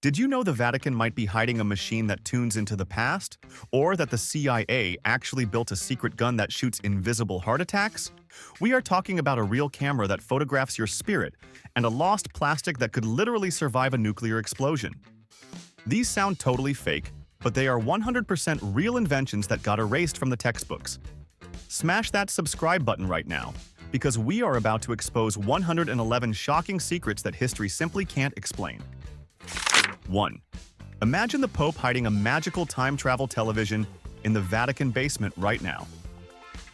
Did you know the Vatican might be hiding a machine that tunes into the past? Or that the CIA actually built a secret gun that shoots invisible heart attacks? We are talking about a real camera that photographs your spirit, and a lost plastic that could literally survive a nuclear explosion. These sound totally fake, but they are 100% real inventions that got erased from the textbooks. Smash that subscribe button right now, because we are about to expose 111 shocking secrets that history simply can't explain. 1. Imagine the Pope hiding a magical time travel television in the Vatican basement right now.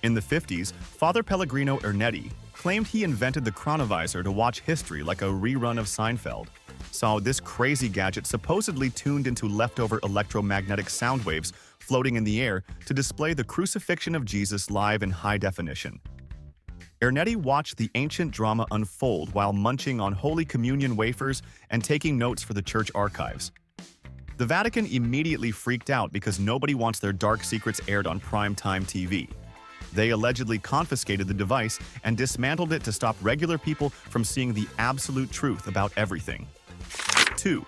In the 50s, Father Pellegrino Ernetti claimed he invented the Chronovisor to watch history like a rerun of Seinfeld. So this crazy gadget supposedly tuned into leftover electromagnetic sound waves floating in the air to display the crucifixion of Jesus live in high definition. Ernetti watched the ancient drama unfold while munching on Holy Communion wafers and taking notes for the church archives. The Vatican immediately freaked out because nobody wants their dark secrets aired on primetime TV. They allegedly confiscated the device and dismantled it to stop regular people from seeing the absolute truth about everything. 2.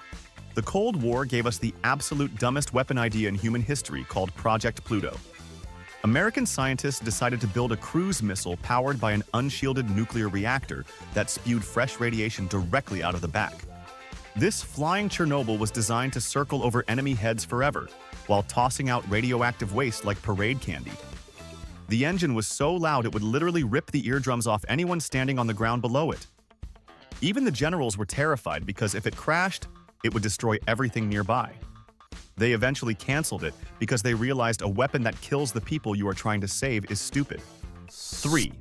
The Cold War gave us the absolute dumbest weapon idea in human history called Project Pluto. American scientists decided to build a cruise missile powered by an unshielded nuclear reactor that spewed fresh radiation directly out of the back. This flying Chernobyl was designed to circle over enemy heads forever, while tossing out radioactive waste like parade candy. The engine was so loud it would literally rip the eardrums off anyone standing on the ground below it. Even the generals were terrified because if it crashed, it would destroy everything nearby. They eventually canceled it because they realized a weapon that kills the people you are trying to save is stupid. 3.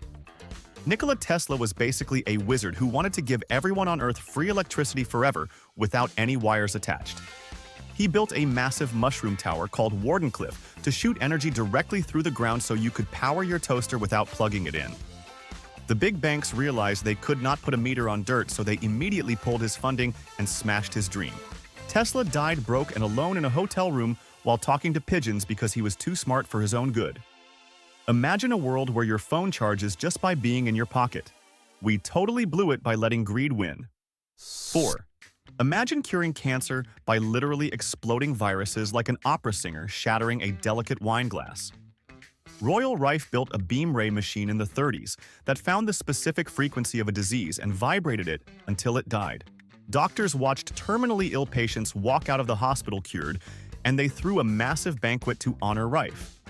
Nikola Tesla was basically a wizard who wanted to give everyone on Earth free electricity forever without any wires attached. He built a massive mushroom tower called Wardenclyffe to shoot energy directly through the ground so you could power your toaster without plugging it in. The big banks realized they could not put a meter on dirt, so they immediately pulled his funding and smashed his dream. Tesla died broke and alone in a hotel room while talking to pigeons because he was too smart for his own good. Imagine a world where your phone charges just by being in your pocket. We totally blew it by letting greed win. 4. Imagine curing cancer by literally exploding viruses like an opera singer shattering a delicate wine glass. Royal Rife built a beam ray machine in the 30s that found the specific frequency of a disease and vibrated it until it died. Doctors watched terminally ill patients walk out of the hospital cured, and they threw a massive banquet to honor Rife.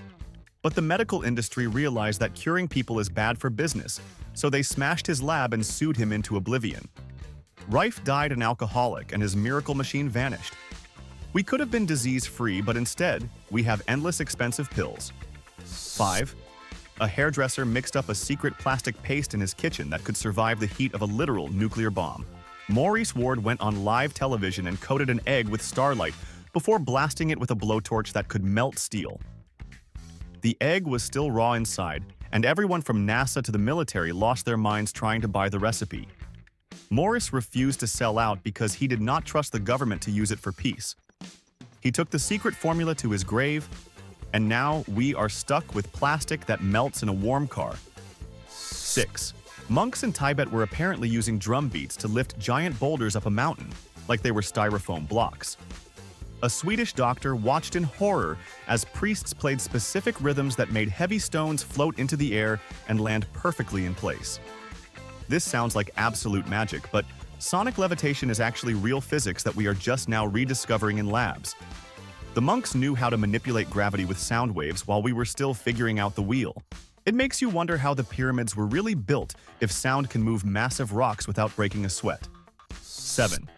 But the medical industry realized that curing people is bad for business, so they smashed his lab and sued him into oblivion. Rife died an alcoholic and his miracle machine vanished. We could have been disease-free, but instead, we have endless expensive pills. 5. A hairdresser mixed up a secret plastic paste in his kitchen that could survive the heat of a literal nuclear bomb. Maurice Ward went on live television and coated an egg with starlight before blasting it with a blowtorch that could melt steel. The egg was still raw inside, and everyone from NASA to the military lost their minds trying to buy the recipe. Morris refused to sell out because he did not trust the government to use it for peace. He took the secret formula to his grave, and now we are stuck with plastic that melts in a warm car. 6. Monks in Tibet were apparently using drum beats to lift giant boulders up a mountain, like they were styrofoam blocks. A Swedish doctor watched in horror as priests played specific rhythms that made heavy stones float into the air and land perfectly in place. This sounds like absolute magic, but sonic levitation is actually real physics that we are just now rediscovering in labs. The monks knew how to manipulate gravity with sound waves while we were still figuring out the wheel. It makes you wonder how the pyramids were really built if sound can move massive rocks without breaking a sweat. 7.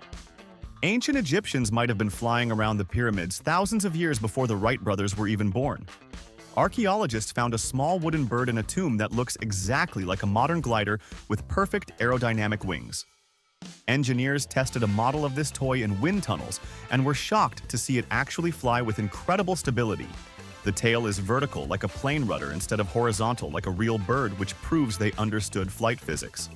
Ancient Egyptians might have been flying around the pyramids thousands of years before the Wright brothers were even born. Archaeologists found a small wooden bird in a tomb that looks exactly like a modern glider with perfect aerodynamic wings. Engineers tested a model of this toy in wind tunnels and were shocked to see it actually fly with incredible stability. The tail is vertical like a plane rudder instead of horizontal like a real bird, which proves they understood flight physics.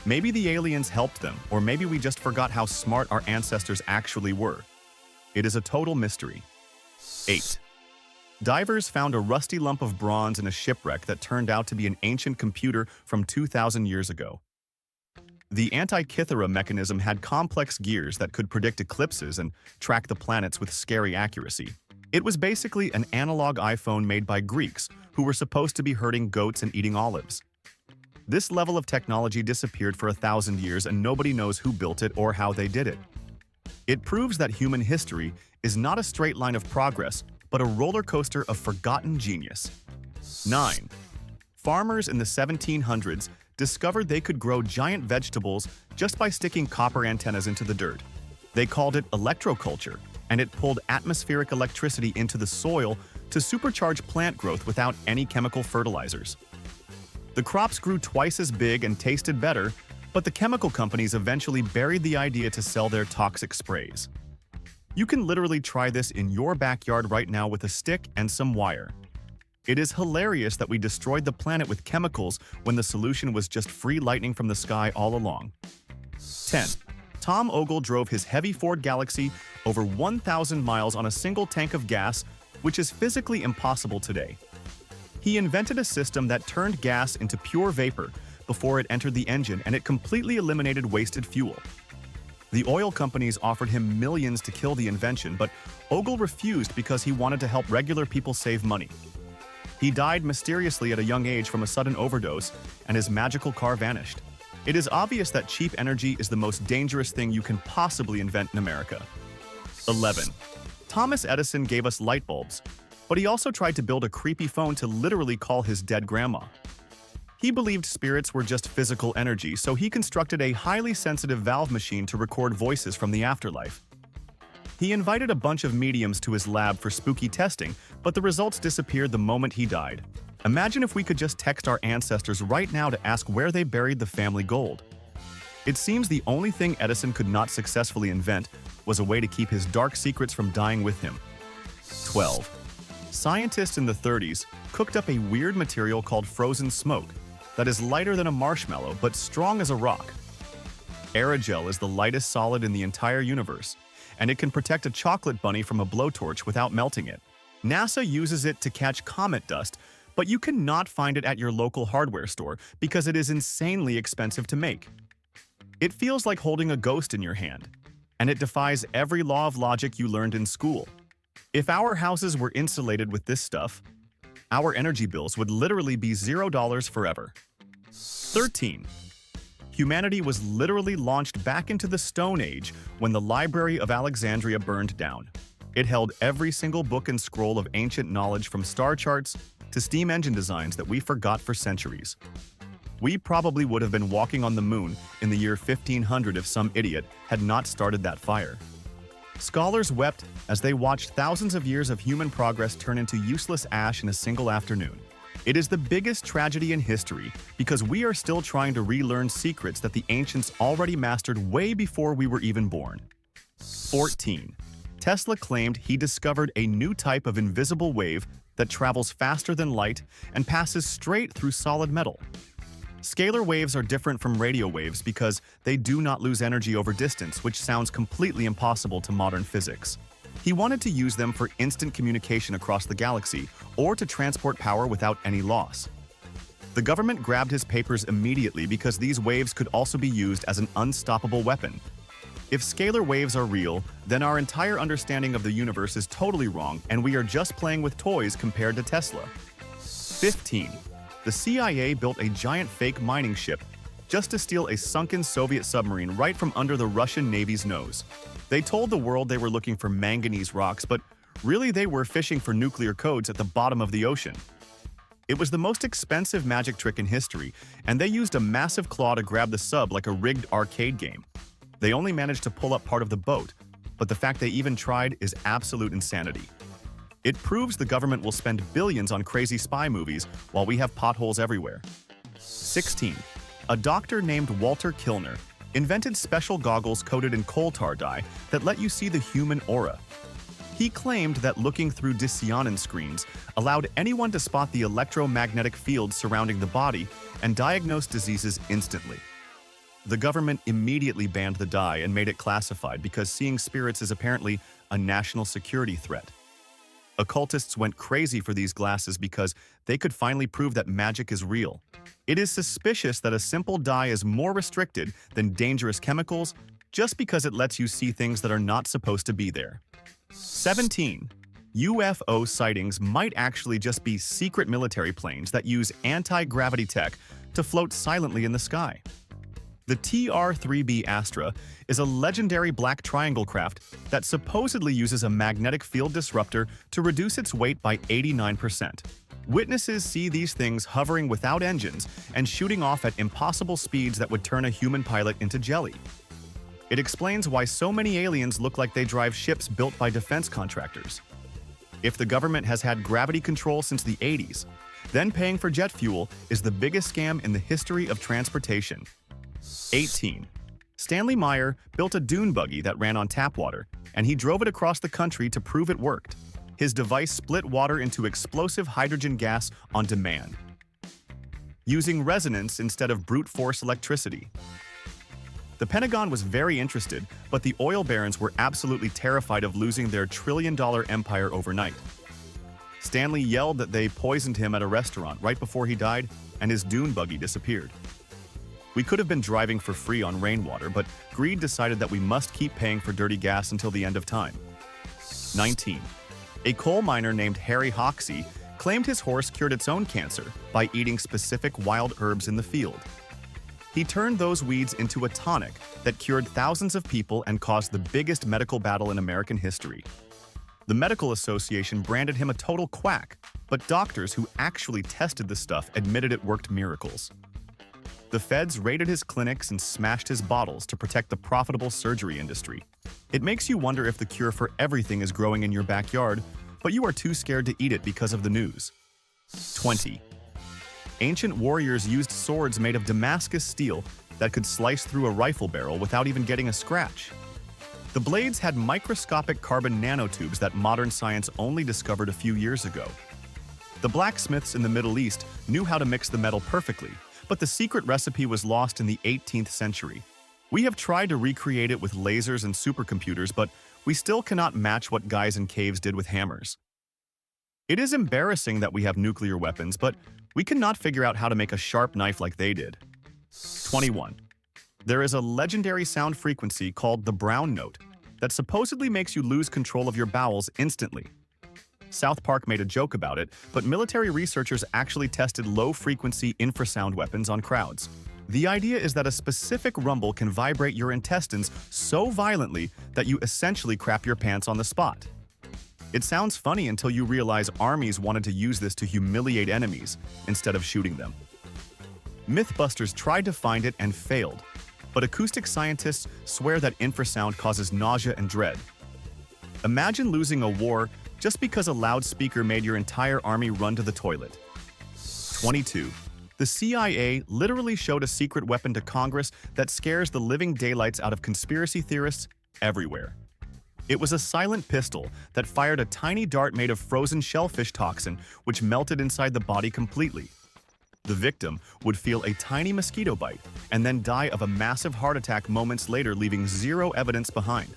Maybe the aliens helped them, or maybe we just forgot how smart our ancestors actually were. It is a total mystery. 8. Divers found a rusty lump of bronze in a shipwreck that turned out to be an ancient computer from 2,000 years ago. The Antikythera mechanism had complex gears that could predict eclipses and track the planets with scary accuracy. It was basically an analog iPhone made by Greeks who were supposed to be herding goats and eating olives. This level of technology disappeared for 1,000 years and nobody knows who built it or how they did it. It proves that human history is not a straight line of progress, but a roller coaster of forgotten genius. 9. Farmers in the 1700s discovered they could grow giant vegetables just by sticking copper antennas into the dirt. They called it electroculture, and it pulled atmospheric electricity into the soil to supercharge plant growth without any chemical fertilizers. The crops grew twice as big and tasted better, but the chemical companies eventually buried the idea to sell their toxic sprays. You can literally try this in your backyard right now with a stick and some wire. It is hilarious that we destroyed the planet with chemicals when the solution was just free lightning from the sky all along. 10. Tom Ogle drove his heavy Ford Galaxy over 1,000 miles on a single tank of gas, which is physically impossible today. He invented a system that turned gas into pure vapor before it entered the engine, and it completely eliminated wasted fuel. The oil companies offered him millions to kill the invention, but Ogle refused because he wanted to help regular people save money. He died mysteriously at a young age from a sudden overdose, and his magical car vanished. It is obvious that cheap energy is the most dangerous thing you can possibly invent in America. 11. Thomas Edison gave us light bulbs, but he also tried to build a creepy phone to literally call his dead grandma. He believed spirits were just physical energy, so he constructed a highly sensitive valve machine to record voices from the afterlife. He invited a bunch of mediums to his lab for spooky testing, but the results disappeared the moment he died. Imagine if we could just text our ancestors right now to ask where they buried the family gold. It seems the only thing Edison could not successfully invent was a way to keep his dark secrets from dying with him. 12. Scientists in the 30s cooked up a weird material called frozen smoke that is lighter than a marshmallow but strong as a rock. Aerogel is the lightest solid in the entire universe, and it can protect a chocolate bunny from a blowtorch without melting it. NASA uses it to catch comet dust, but you cannot find it at your local hardware store because it is insanely expensive to make. It feels like holding a ghost in your hand, and it defies every law of logic you learned in school. If our houses were insulated with this stuff, our energy bills would literally be $0 forever. 13. Humanity was literally launched back into the Stone Age when the Library of Alexandria burned down. It held every single book and scroll of ancient knowledge from star charts to steam engine designs that we forgot for centuries. We probably would have been walking on the moon in the year 1500 if some idiot had not started that fire. Scholars wept as they watched thousands of years of human progress turn into useless ash in a single afternoon. It is the biggest tragedy in history because we are still trying to relearn secrets that the ancients already mastered way before we were even born. 14. Tesla claimed he discovered a new type of invisible wave that travels faster than light and passes straight through solid metal. Scalar waves are different from radio waves because they do not lose energy over distance, which sounds completely impossible to modern physics. He wanted to use them for instant communication across the galaxy or to transport power without any loss. The government grabbed his papers immediately because these waves could also be used as an unstoppable weapon. If scalar waves are real, then our entire understanding of the universe is totally wrong and we are just playing with toys compared to Tesla. 15. The CIA built a giant fake mining ship just to steal a sunken Soviet submarine right from under the Russian Navy's nose. They told the world they were looking for manganese rocks, but really they were fishing for nuclear codes at the bottom of the ocean. It was the most expensive magic trick in history, and they used a massive claw to grab the sub like a rigged arcade game. They only managed to pull up part of the boat, but the fact they even tried is absolute insanity. It proves the government will spend billions on crazy spy movies while we have potholes everywhere. 16. A doctor named Walter Kilner invented special goggles coated in coal tar dye that let you see the human aura. He claimed that looking through Dicyanin screens allowed anyone to spot the electromagnetic fields surrounding the body and diagnose diseases instantly. The government immediately banned the dye and made it classified because seeing spirits is apparently a national security threat. Occultists went crazy for these glasses because they could finally prove that magic is real. It is suspicious that a simple dye is more restricted than dangerous chemicals just because it lets you see things that are not supposed to be there. 17. UFO sightings might actually just be secret military planes that use anti-gravity tech to float silently in the sky. The TR-3B Astra is a legendary black triangle craft that supposedly uses a magnetic field disruptor to reduce its weight by 89%. Witnesses see these things hovering without engines and shooting off at impossible speeds that would turn a human pilot into jelly. It explains why so many aliens look like they drive ships built by defense contractors. If the government has had gravity control since the 80s, then paying for jet fuel is the biggest scam in the history of transportation. 18. Stanley Meyer built a dune buggy that ran on tap water, and he drove it across the country to prove it worked. His device split water into explosive hydrogen gas on demand, using resonance instead of brute force electricity. The Pentagon was very interested, but the oil barons were absolutely terrified of losing their trillion-dollar empire overnight. Stanley yelled that they poisoned him at a restaurant right before he died, and his dune buggy disappeared. We could have been driving for free on rainwater, but greed decided that we must keep paying for dirty gas until the end of time. 19. A coal miner named Harry Hoxsey claimed his horse cured its own cancer by eating specific wild herbs in the field. He turned those weeds into a tonic that cured thousands of people and caused the biggest medical battle in American history. The Medical Association branded him a total quack, but doctors who actually tested the stuff admitted it worked miracles. The feds raided his clinics and smashed his bottles to protect the profitable surgery industry. It makes you wonder if the cure for everything is growing in your backyard, but you are too scared to eat it because of the news. 20. Ancient warriors used swords made of Damascus steel that could slice through a rifle barrel without even getting a scratch. The blades had microscopic carbon nanotubes that modern science only discovered a few years ago. The blacksmiths in the Middle East knew how to mix the metal perfectly, but the secret recipe was lost in the 18th century. We have tried to recreate it with lasers and supercomputers, but we still cannot match what guys in caves did with hammers. It is embarrassing that we have nuclear weapons, but we cannot figure out how to make a sharp knife like they did. 21. There is a legendary sound frequency called the brown note that supposedly makes you lose control of your bowels instantly. South Park made a joke about it, but military researchers actually tested low-frequency infrasound weapons on crowds. The idea is that a specific rumble can vibrate your intestines so violently that you essentially crap your pants on the spot. It sounds funny until you realize armies wanted to use this to humiliate enemies instead of shooting them. Mythbusters tried to find it and failed, but acoustic scientists swear that infrasound causes nausea and dread. Imagine losing a war just because a loudspeaker made your entire army run to the toilet. 22. The CIA literally showed a secret weapon to Congress that scares the living daylights out of conspiracy theorists everywhere. It was a silent pistol that fired a tiny dart made of frozen shellfish toxin, which melted inside the body completely. The victim would feel a tiny mosquito bite and then die of a massive heart attack moments later, leaving zero evidence behind.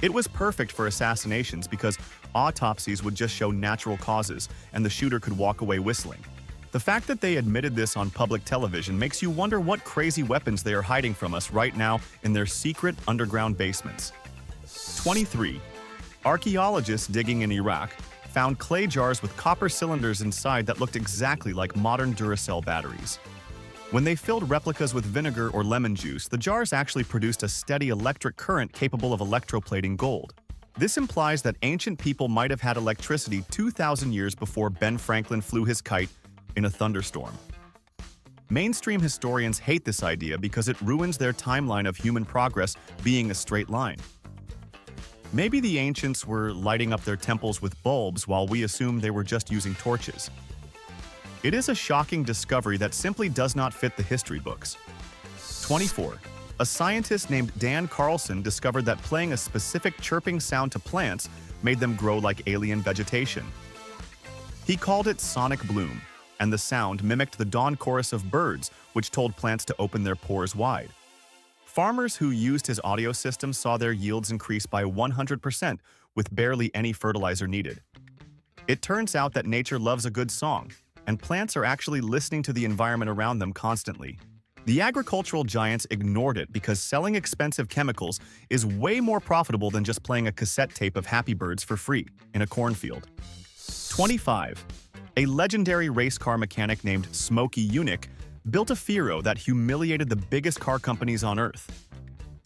It was perfect for assassinations because autopsies would just show natural causes and the shooter could walk away whistling. The fact that they admitted this on public television makes you wonder what crazy weapons they are hiding from us right now in their secret underground basements. 23. Archaeologists digging in Iraq found clay jars with copper cylinders inside that looked exactly like modern Duracell batteries. When they filled replicas with vinegar or lemon juice, the jars actually produced a steady electric current capable of electroplating gold. This implies that ancient people might have had electricity 2,000 years before Ben Franklin flew his kite in a thunderstorm. Mainstream historians hate this idea because it ruins their timeline of human progress being a straight line. Maybe the ancients were lighting up their temples with bulbs while we assume they were just using torches. It is a shocking discovery that simply does not fit the history books. 24. A scientist named Dan Carlson discovered that playing a specific chirping sound to plants made them grow like alien vegetation. He called it sonic bloom, and the sound mimicked the dawn chorus of birds, which told plants to open their pores wide. Farmers who used his audio system saw their yields increase by 100% with barely any fertilizer needed. It turns out that nature loves a good song, and plants are actually listening to the environment around them constantly. The agricultural giants ignored it because selling expensive chemicals is way more profitable than just playing a cassette tape of Happy Birds for free in a cornfield. 25. A legendary race car mechanic named Smokey Yunick built a Phero that humiliated the biggest car companies on Earth.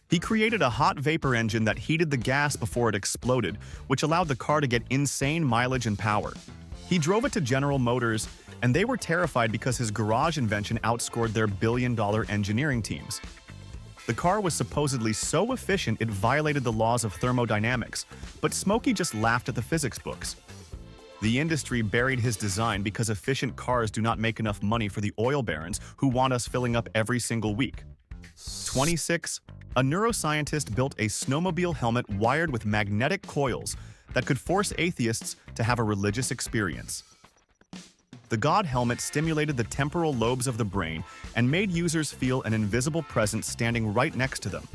He created a hot vapor engine that heated the gas before it exploded, which allowed the car to get insane mileage and power. He drove it to General Motors, and they were terrified because his garage invention outscored their billion-dollar engineering teams. The car was supposedly so efficient it violated the laws of thermodynamics, but Smokey just laughed at the physics books. The industry buried his design because efficient cars do not make enough money for the oil barons who want us filling up every single week. 26. A neuroscientist built a snowmobile helmet wired with magnetic coils that could force atheists to have a religious experience. The God helmet stimulated the temporal lobes of the brain and made users feel an invisible presence standing right next to them.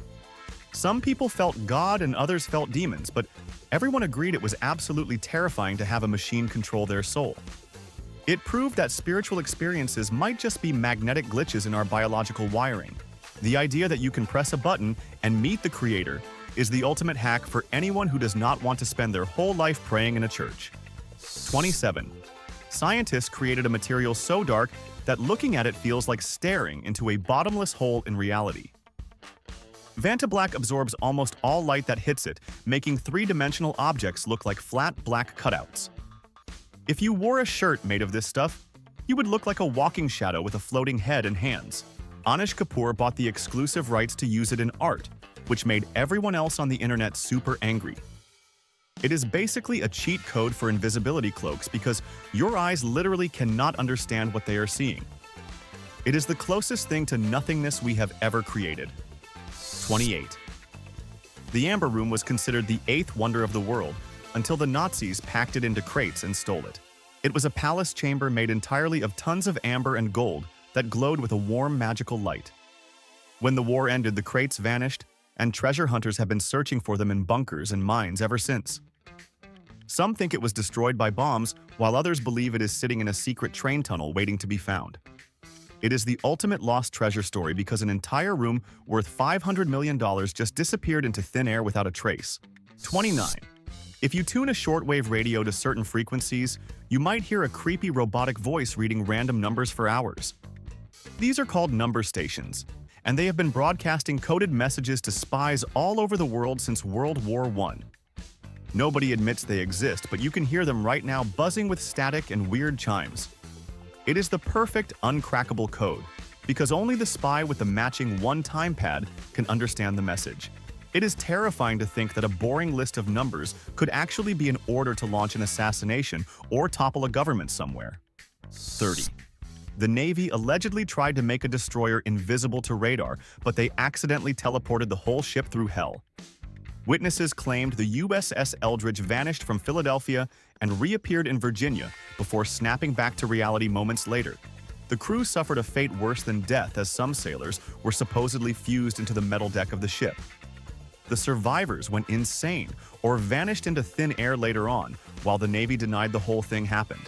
Some people felt God and others felt demons, but everyone agreed it was absolutely terrifying to have a machine control their soul. It proved that spiritual experiences might just be magnetic glitches in our biological wiring. The idea that you can press a button and meet the Creator is the ultimate hack for anyone who does not want to spend their whole life praying in a church. 27. Scientists created a material so dark that looking at it feels like staring into a bottomless hole in reality. Vantablack absorbs almost all light that hits it, making three-dimensional objects look like flat black cutouts. If you wore a shirt made of this stuff, you would look like a walking shadow with a floating head and hands. Anish Kapoor bought the exclusive rights to use it in art, which made everyone else on the internet super angry. It is basically a cheat code for invisibility cloaks because your eyes literally cannot understand what they are seeing. It is the closest thing to nothingness we have ever created. 28. The Amber Room was considered the eighth wonder of the world until the Nazis packed it into crates and stole it. It was a palace chamber made entirely of tons of amber and gold that glowed with a warm, magical light. When the war ended, the crates vanished, and treasure hunters have been searching for them in bunkers and mines ever since. Some think it was destroyed by bombs, while others believe it is sitting in a secret train tunnel waiting to be found. It is the ultimate lost treasure story because an entire room worth $500 million just disappeared into thin air without a trace. 29. If you tune a shortwave radio to certain frequencies, you might hear a creepy robotic voice reading random numbers for hours. These are called number stations, and they have been broadcasting coded messages to spies all over the world since World War I. Nobody admits they exist, but you can hear them right now buzzing with static and weird chimes. It is the perfect uncrackable code, because only the spy with the matching one-time pad can understand the message. It is terrifying to think that a boring list of numbers could actually be an order to launch an assassination or topple a government somewhere. 30. The Navy allegedly tried to make a destroyer invisible to radar, but they accidentally teleported the whole ship through hell. Witnesses claimed the USS Eldridge vanished from Philadelphia and reappeared in Virginia before snapping back to reality moments later. The crew suffered a fate worse than death as some sailors were supposedly fused into the metal deck of the ship. The survivors went insane or vanished into thin air later on, while the Navy denied the whole thing happened.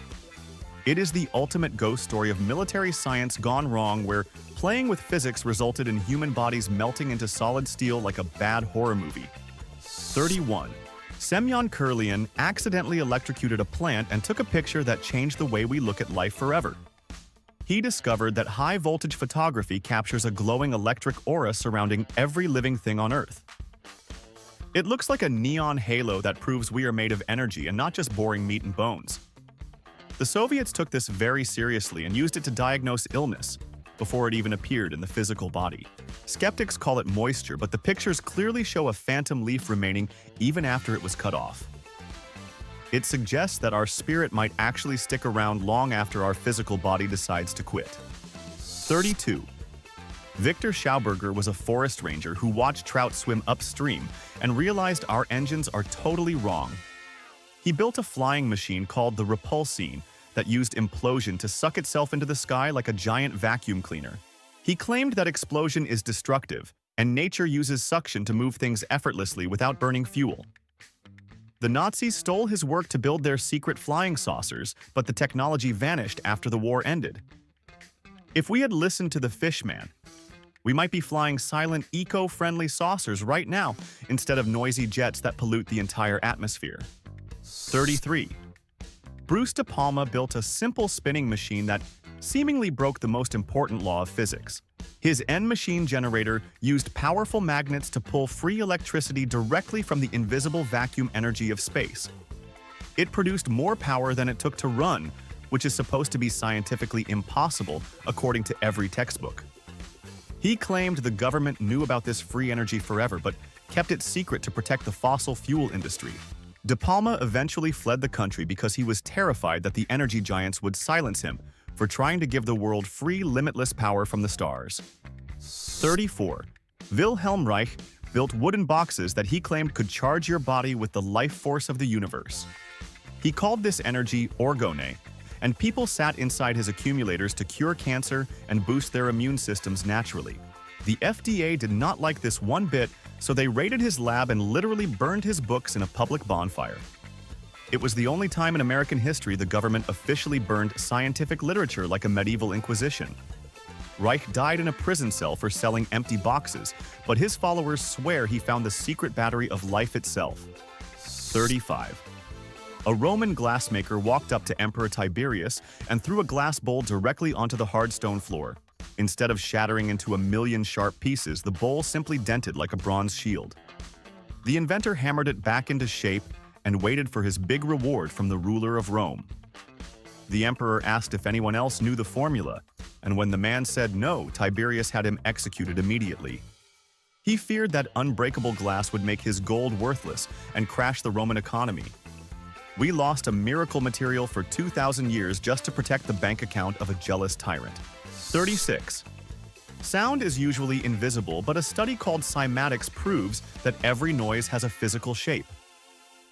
It is the ultimate ghost story of military science gone wrong, where playing with physics resulted in human bodies melting into solid steel like a bad horror movie. 31. Semyon Kurlian accidentally electrocuted a plant and took a picture that changed the way we look at life forever. He discovered that high-voltage photography captures a glowing electric aura surrounding every living thing on Earth. It looks like a neon halo that proves we are made of energy and not just boring meat and bones. The Soviets took this very seriously and used it to diagnose illness before it even appeared in the physical body. Skeptics call it moisture, but the pictures clearly show a phantom leaf remaining even after it was cut off. It suggests that our spirit might actually stick around long after our physical body decides to quit. 32. Victor Schauberger was a forest ranger who watched trout swim upstream and realized our engines are totally wrong. He built a flying machine called the Repulsine that used implosion to suck itself into the sky like a giant vacuum cleaner. He claimed that explosion is destructive, and nature uses suction to move things effortlessly without burning fuel. The Nazis stole his work to build their secret flying saucers, but the technology vanished after the war ended. If we had listened to the Fishman, we might be flying silent, eco-friendly saucers right now instead of noisy jets that pollute the entire atmosphere. 33. Bruce De Palma built a simple spinning machine that seemingly broke the most important law of physics. His N-machine generator used powerful magnets to pull free electricity directly from the invisible vacuum energy of space. It produced more power than it took to run, which is supposed to be scientifically impossible according to every textbook. He claimed the government knew about this free energy forever, but kept it secret to protect the fossil fuel industry. De Palma eventually fled the country because he was terrified that the energy giants would silence him for trying to give the world free, limitless power from the stars. 34. Wilhelm Reich built wooden boxes that he claimed could charge your body with the life force of the universe. He called this energy orgone, and people sat inside his accumulators to cure cancer and boost their immune systems naturally. The FDA did not like this one bit, so they raided his lab and literally burned his books in a public bonfire. It was the only time in American history the government officially burned scientific literature like a medieval inquisition. Reich died in a prison cell for selling empty boxes, but his followers swear he found the secret battery of life itself. 35. A Roman glassmaker walked up to Emperor Tiberius and threw a glass bowl directly onto the hard stone floor. Instead of shattering into a million sharp pieces, the bowl simply dented like a bronze shield. The inventor hammered it back into shape and waited for his big reward from the ruler of Rome. The emperor asked if anyone else knew the formula, and when the man said no, Tiberius had him executed immediately. He feared that unbreakable glass would make his gold worthless and crash the Roman economy. We lost a miracle material for 2,000 years just to protect the bank account of a jealous tyrant. 36. Sound is usually invisible, but a study called cymatics proves that every noise has a physical shape.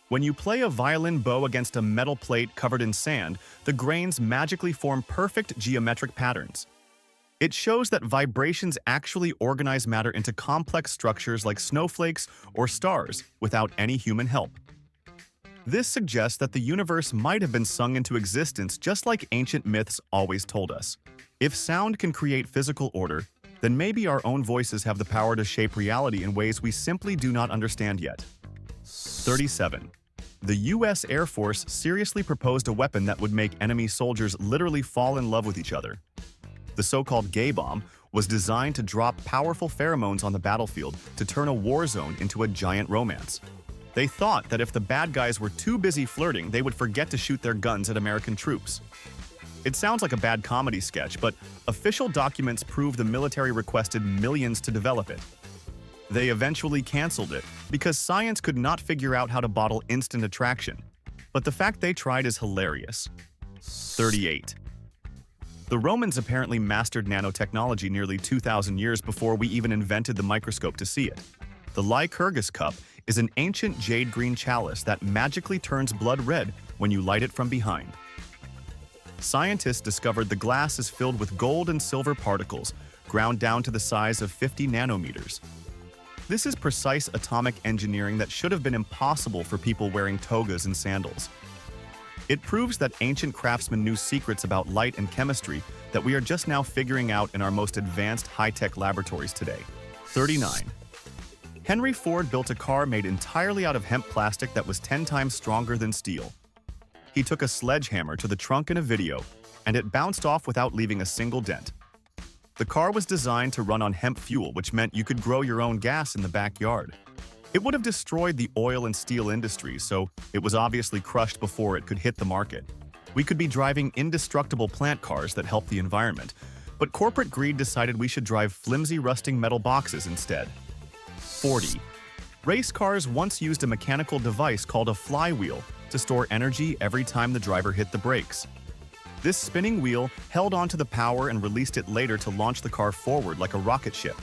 When you play a violin bow against a metal plate covered in sand, the grains magically form perfect geometric patterns. It shows that vibrations actually organize matter into complex structures like snowflakes or stars without any human help. This suggests that the universe might have been sung into existence just like ancient myths always told us. If sound can create physical order, then maybe our own voices have the power to shape reality in ways we simply do not understand yet. 37. The US Air Force seriously proposed a weapon that would make enemy soldiers literally fall in love with each other. The so-called gay bomb was designed to drop powerful pheromones on the battlefield to turn a war zone into a giant romance. They thought that if the bad guys were too busy flirting, they would forget to shoot their guns at American troops. It sounds like a bad comedy sketch, but official documents prove the military requested millions to develop it. They eventually canceled it because science could not figure out how to bottle instant attraction. But the fact they tried is hilarious. 38. The Romans apparently mastered nanotechnology nearly 2,000 years before we even invented the microscope to see it. The Lycurgus cup is an ancient jade green chalice that magically turns blood red when you light it from behind. Scientists discovered the glass is filled with gold and silver particles, ground down to the size of 50 nanometers. This is precise atomic engineering that should have been impossible for people wearing togas and sandals. It proves that ancient craftsmen knew secrets about light and chemistry that we are just now figuring out in our most advanced high-tech laboratories today. 39. Henry Ford built a car made entirely out of hemp plastic that was 10 times stronger than steel. He took a sledgehammer to the trunk in a video, and it bounced off without leaving a single dent. The car was designed to run on hemp fuel, which meant you could grow your own gas in the backyard. It would have destroyed the oil and steel industries, so it was obviously crushed before it could hit the market. We could be driving indestructible plant cars that help the environment, but corporate greed decided we should drive flimsy, rusting metal boxes instead. 40. Race cars once used a mechanical device called a flywheel to store energy every time the driver hit the brakes. This spinning wheel held onto the power and released it later to launch the car forward like a rocket ship.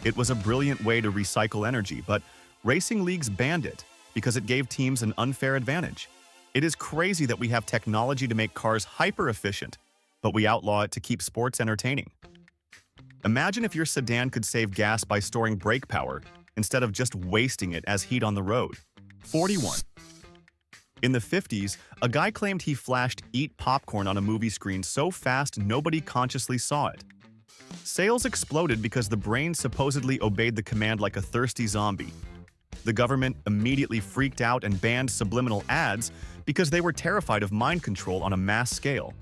It was a brilliant way to recycle energy, but racing leagues banned it because it gave teams an unfair advantage. It is crazy that we have technology to make cars hyper-efficient, but we outlaw it to keep sports entertaining. Imagine if your sedan could save gas by storing brake power instead of just wasting it as heat on the road. 41. In the 50s, a guy claimed he flashed "eat popcorn" on a movie screen so fast nobody consciously saw it. Sales exploded because the brain supposedly obeyed the command like a thirsty zombie. The government immediately freaked out and banned subliminal ads because they were terrified of mind control on a mass scale.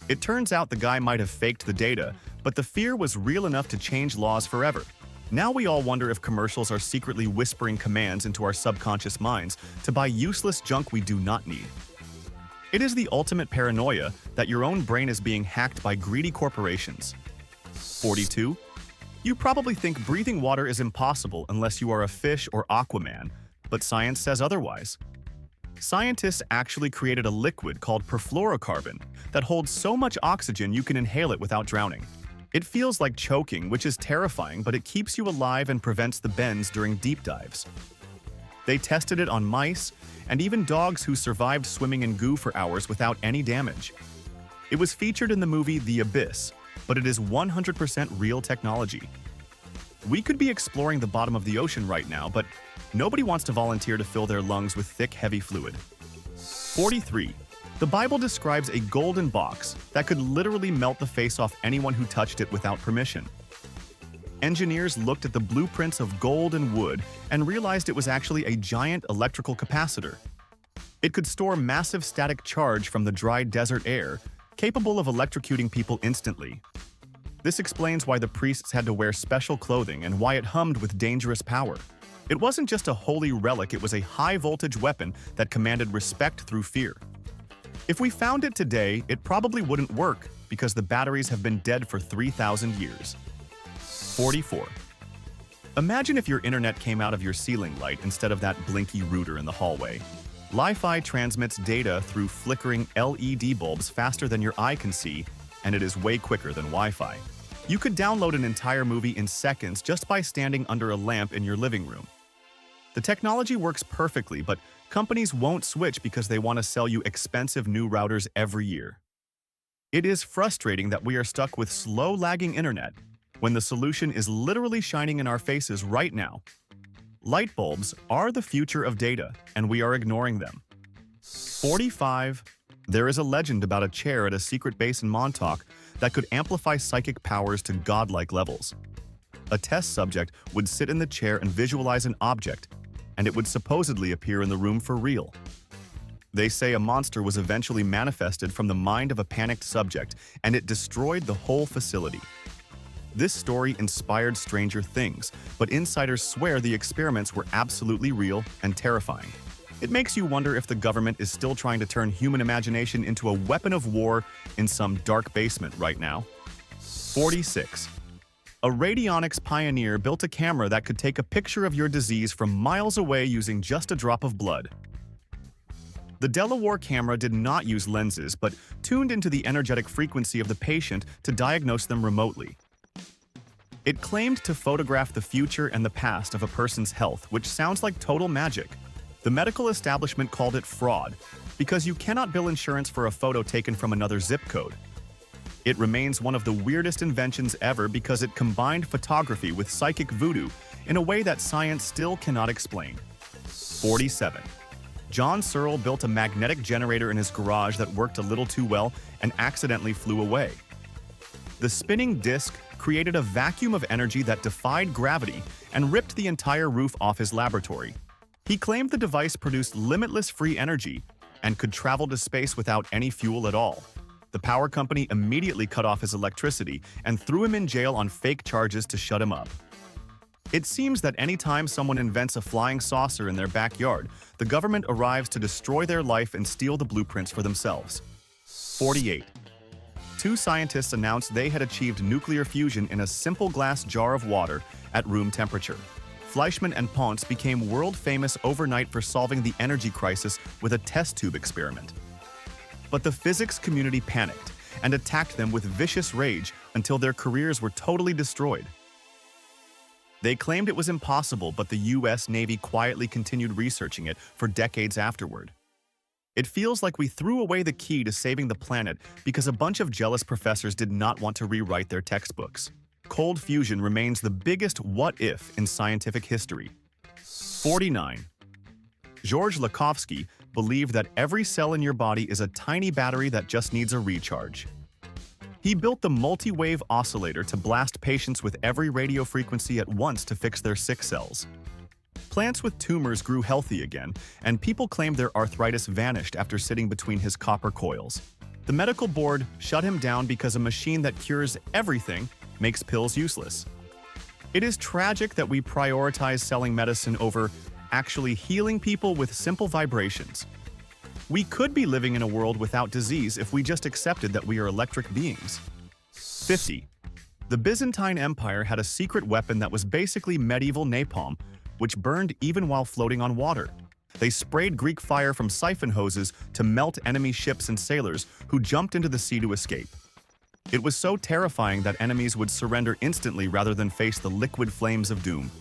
It turns out the guy might have faked the data, but the fear was real enough to change laws forever. Now we all wonder if commercials are secretly whispering commands into our subconscious minds to buy useless junk we do not need. It is the ultimate paranoia that your own brain is being hacked by greedy corporations. 42. You probably think breathing water is impossible unless you are a fish or Aquaman, but science says otherwise. Scientists actually created a liquid called perfluorocarbon that holds so much oxygen you can inhale it without drowning. It feels like choking, which is terrifying, but it keeps you alive and prevents the bends during deep dives. They tested it on mice and even dogs who survived swimming in goo for hours without any damage. It was featured in the movie The Abyss, but it is 100% real technology. We could be exploring the bottom of the ocean right now, but nobody wants to volunteer to fill their lungs with thick, heavy fluid. 43. The Bible describes a golden box that could literally melt the face off anyone who touched it without permission. Engineers looked at the blueprints of gold and wood and realized it was actually a giant electrical capacitor. It could store massive static charge from the dry desert air, capable of electrocuting people instantly. This explains why the priests had to wear special clothing and why it hummed with dangerous power. It wasn't just a holy relic, it was a high-voltage weapon that commanded respect through fear. If we found it today, it probably wouldn't work because the batteries have been dead for 3,000 years. 44. Imagine if your internet came out of your ceiling light instead of that blinky router in the hallway. Li-Fi transmits data through flickering LED bulbs faster than your eye can see, and it is way quicker than Wi-Fi. You could download an entire movie in seconds just by standing under a lamp in your living room. The technology works perfectly, but companies won't switch because they want to sell you expensive new routers every year. It is frustrating that we are stuck with slow, lagging internet when the solution is literally shining in our faces right now. Light bulbs are the future of data, and we are ignoring them. 45. There is a legend about a chair at a secret base in Montauk that could amplify psychic powers to godlike levels. A test subject would sit in the chair and visualize an object, and it would supposedly appear in the room for real. They say a monster was eventually manifested from the mind of a panicked subject, and it destroyed the whole facility. This story inspired Stranger Things, but insiders swear the experiments were absolutely real and terrifying. It makes you wonder if the government is still trying to turn human imagination into a weapon of war in some dark basement right now. 46. A radionics pioneer built a camera that could take a picture of your disease from miles away using just a drop of blood. The Delaware camera did not use lenses, but tuned into the energetic frequency of the patient to diagnose them remotely. It claimed to photograph the future and the past of a person's health, which sounds like total magic. The medical establishment called it fraud, because you cannot bill insurance for a photo taken from another zip code. It remains one of the weirdest inventions ever because it combined photography with psychic voodoo in a way that science still cannot explain. 47. John Searle built a magnetic generator in his garage that worked a little too well and accidentally flew away. The spinning disc created a vacuum of energy that defied gravity and ripped the entire roof off his laboratory. He claimed the device produced limitless free energy and could travel to space without any fuel at all. The power company immediately cut off his electricity and threw him in jail on fake charges to shut him up. It seems that anytime someone invents a flying saucer in their backyard, the government arrives to destroy their life and steal the blueprints for themselves. 48. Two scientists announced they had achieved nuclear fusion in a simple glass jar of water at room temperature. Fleischmann and Ponce became world-famous overnight for solving the energy crisis with a test tube experiment. But the physics community panicked and attacked them with vicious rage until their careers were totally destroyed. They claimed it was impossible, but the US Navy quietly continued researching it for decades afterward. It feels like we threw away the key to saving the planet because a bunch of jealous professors did not want to rewrite their textbooks. Cold fusion remains the biggest what-if in scientific history. 49. George Lakovsky believed that every cell in your body is a tiny battery that just needs a recharge. He built the multi-wave oscillator to blast patients with every radio frequency at once to fix their sick cells. Plants with tumors grew healthy again, and people claimed their arthritis vanished after sitting between his copper coils. The medical board shut him down because a machine that cures everything makes pills useless. It is tragic that we prioritize selling medicine over actually healing people with simple vibrations. We could be living in a world without disease if we just accepted that we are electric beings. 50. The Byzantine Empire had a secret weapon that was basically medieval napalm, which burned even while floating on water. They sprayed Greek fire from siphon hoses to melt enemy ships and sailors who jumped into the sea to escape. It was so terrifying that enemies would surrender instantly rather than face the liquid flames of doom.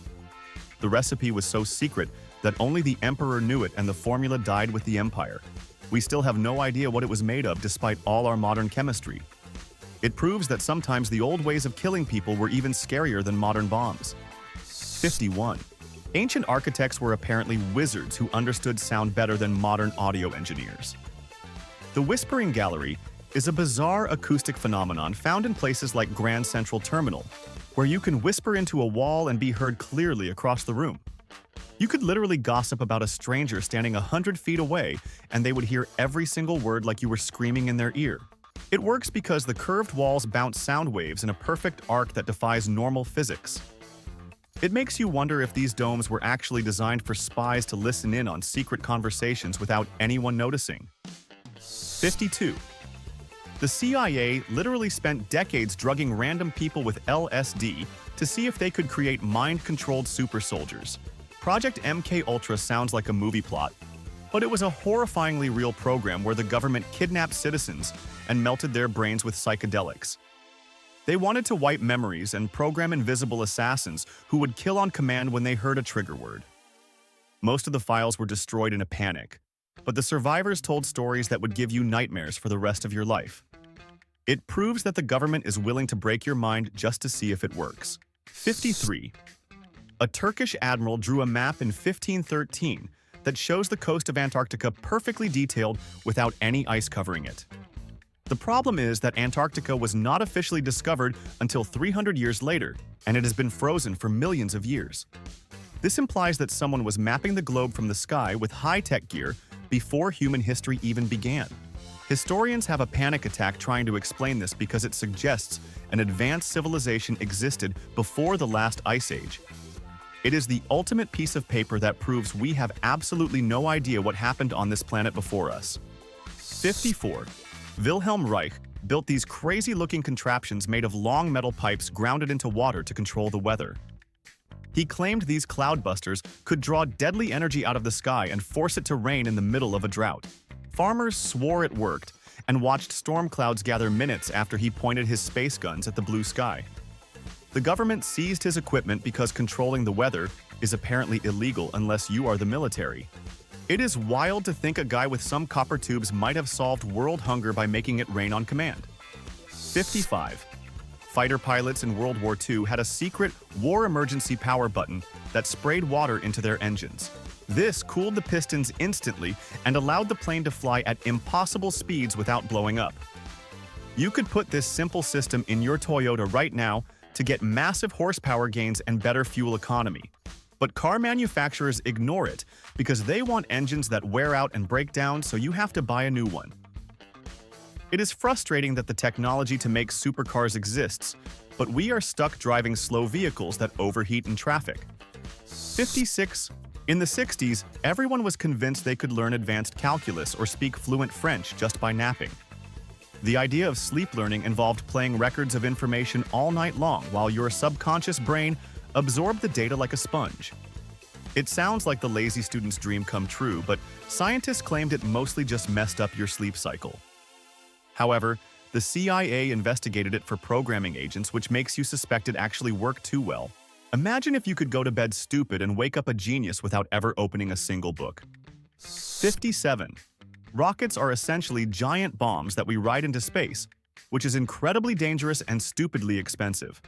The recipe was so secret that only the emperor knew it, and the formula died with the empire. We still have no idea what it was made of despite all our modern chemistry. It proves that sometimes the old ways of killing people were even scarier than modern bombs. 51. Ancient architects were apparently wizards who understood sound better than modern audio engineers. The Whispering Gallery is a bizarre acoustic phenomenon found in places like Grand Central Terminal, where you can whisper into a wall and be heard clearly across the room. You could literally gossip about a stranger standing 100 feet away, and they would hear every single word like you were screaming in their ear. It works because the curved walls bounce sound waves in a perfect arc that defies normal physics. It makes you wonder if these domes were actually designed for spies to listen in on secret conversations without anyone noticing. 52. The CIA literally spent decades drugging random people with LSD to see if they could create mind-controlled super soldiers. Project MK sounds like a movie plot, but it was a horrifyingly real program where the government kidnapped citizens and melted their brains with psychedelics. They wanted to wipe memories and program invisible assassins who would kill on command when they heard a trigger word. Most of the files were destroyed in a panic, but the survivors told stories that would give you nightmares for the rest of your life. It proves that the government is willing to break your mind just to see if it works. 53. A Turkish admiral drew a map in 1513 that shows the coast of Antarctica perfectly detailed without any ice covering it. The problem is that Antarctica was not officially discovered until 300 years later, and it has been frozen for millions of years. This implies that someone was mapping the globe from the sky with high-tech gear before human history even began. Historians have a panic attack trying to explain this because it suggests an advanced civilization existed before the last ice age. It is the ultimate piece of paper that proves we have absolutely no idea what happened on this planet before us. 54. Wilhelm Reich built these crazy-looking contraptions made of long metal pipes grounded into water to control the weather. He claimed these cloudbusters could draw deadly energy out of the sky and force it to rain in the middle of a drought. Farmers swore it worked and watched storm clouds gather minutes after he pointed his space guns at the blue sky. The government seized his equipment because controlling the weather is apparently illegal unless you are the military. It is wild to think a guy with some copper tubes might have solved world hunger by making it rain on command. 55. Fighter pilots in World War II had a secret war emergency power button that sprayed water into their engines. This cooled the pistons instantly and allowed the plane to fly at impossible speeds without blowing up. You could put this simple system in your Toyota right now to get massive horsepower gains and better fuel economy. But car manufacturers ignore it because they want engines that wear out and break down, so you have to buy a new one. It is frustrating that the technology to make supercars exists, but we are stuck driving slow vehicles that overheat in traffic. 56. In the 60s, everyone was convinced they could learn advanced calculus or speak fluent French just by napping. The idea of sleep learning involved playing records of information all night long while your subconscious brain absorbed the data like a sponge. It sounds like the lazy student's dream come true, but scientists claimed it mostly just messed up your sleep cycle. However, the CIA investigated it for programming agents, which makes you suspect it actually worked too well. Imagine if you could go to bed stupid and wake up a genius without ever opening a single book. 57. Rockets are essentially giant bombs that we ride into space, which is incredibly dangerous and stupidly expensive.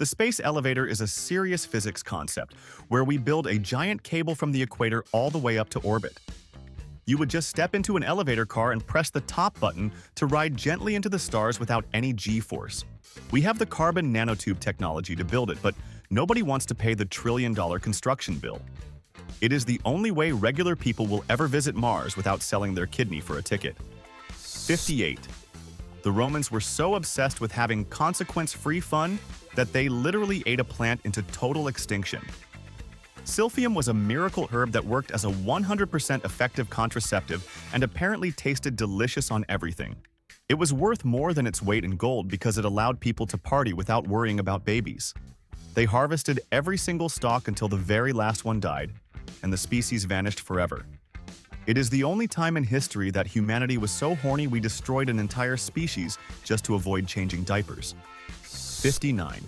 The space elevator is a serious physics concept where we build a giant cable from the equator all the way up to orbit. You would just step into an elevator car and press the top button to ride gently into the stars without any G-force. We have the carbon nanotube technology to build it, but nobody wants to pay the trillion-dollar construction bill. It is the only way regular people will ever visit Mars without selling their kidney for a ticket. 58. The Romans were so obsessed with having consequence-free fun that they literally ate a plant into total extinction. Silphium was a miracle herb that worked as a 100% effective contraceptive and apparently tasted delicious on everything. It was worth more than its weight in gold because it allowed people to party without worrying about babies. They harvested every single stalk until the very last one died, and the species vanished forever. It is the only time in history that humanity was so horny we destroyed an entire species just to avoid changing diapers. 59.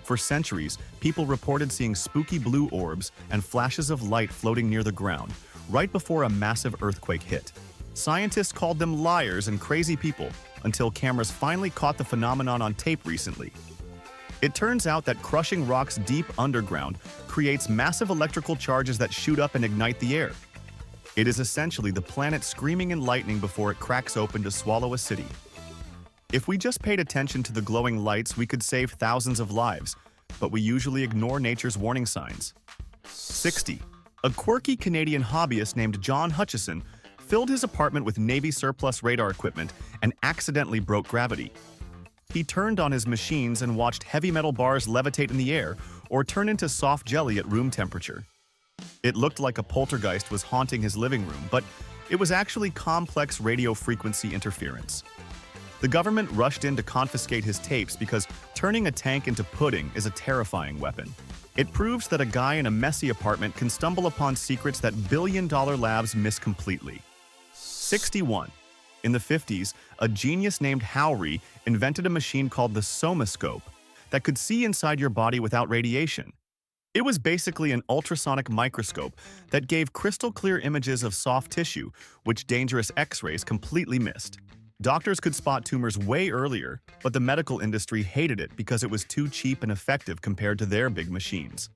For centuries, people reported seeing spooky blue orbs and flashes of light floating near the ground, right before a massive earthquake hit. Scientists called them liars and crazy people until cameras finally caught the phenomenon on tape recently. It turns out that crushing rocks deep underground creates massive electrical charges that shoot up and ignite the air. It is essentially the planet screaming in lightning before it cracks open to swallow a city. If we just paid attention to the glowing lights, we could save thousands of lives, but we usually ignore nature's warning signs. 60. A quirky Canadian hobbyist named John Hutchison filled his apartment with Navy surplus radar equipment and accidentally broke gravity. He turned on his machines and watched heavy metal bars levitate in the air or turn into soft jelly at room temperature. It looked like a poltergeist was haunting his living room, but it was actually complex radio frequency interference. The government rushed in to confiscate his tapes because turning a tank into pudding is a terrifying weapon. It proves that a guy in a messy apartment can stumble upon secrets that billion-dollar labs miss completely. 61. In the 50s, a genius named Howry invented a machine called the somascope that could see inside your body without radiation. It was basically an ultrasonic microscope that gave crystal-clear images of soft tissue, which dangerous X-rays completely missed. Doctors could spot tumors way earlier, but the medical industry hated it because it was too cheap and effective compared to their big machines.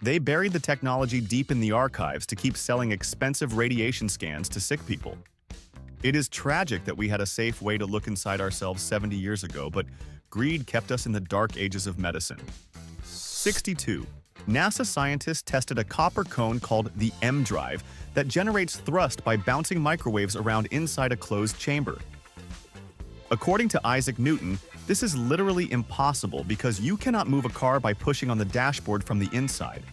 They buried the technology deep in the archives to keep selling expensive radiation scans to sick people. It is tragic that we had a safe way to look inside ourselves 70 years ago, but greed kept us in the dark ages of medicine. 62. NASA scientists tested a copper cone called the M drive that generates thrust by bouncing microwaves around inside a closed chamber. According to Isaac Newton, this is literally impossible because you cannot move a car by pushing on the dashboard from the inside.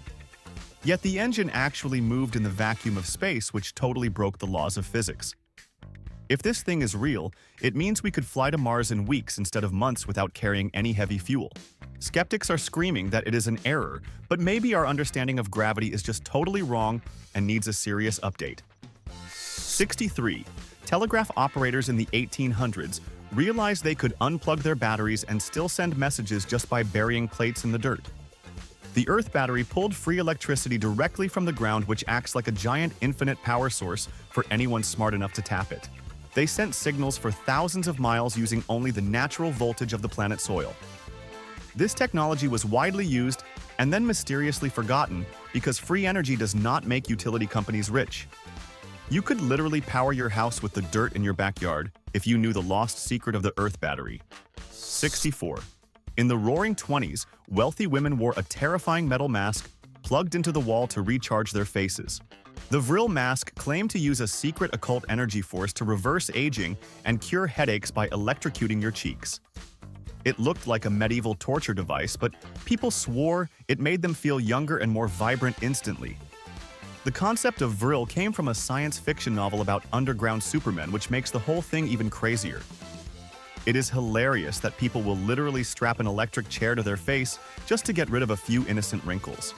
Yet the engine actually moved in the vacuum of space, which totally broke the laws of physics. If this thing is real, it means we could fly to Mars in weeks instead of months without carrying any heavy fuel. Skeptics are screaming that it is an error, but maybe our understanding of gravity is just totally wrong and needs a serious update. 63. Telegraph operators in the 1800s realized they could unplug their batteries and still send messages just by burying plates in the dirt. The Earth battery pulled free electricity directly from the ground, which acts like a giant infinite power source for anyone smart enough to tap it. They sent signals for thousands of miles using only the natural voltage of the planet's soil. This technology was widely used and then mysteriously forgotten because free energy does not make utility companies rich. You could literally power your house with the dirt in your backyard if you knew the lost secret of the Earth battery. 64. In the Roaring '20s, wealthy women wore a terrifying metal mask plugged into the wall to recharge their faces. The Vril mask claimed to use a secret occult energy force to reverse aging and cure headaches by electrocuting your cheeks. It looked like a medieval torture device, but people swore it made them feel younger and more vibrant instantly. The concept of Vril came from a science fiction novel about underground supermen, which makes the whole thing even crazier. It is hilarious that people will literally strap an electric chair to their face just to get rid of a few innocent wrinkles.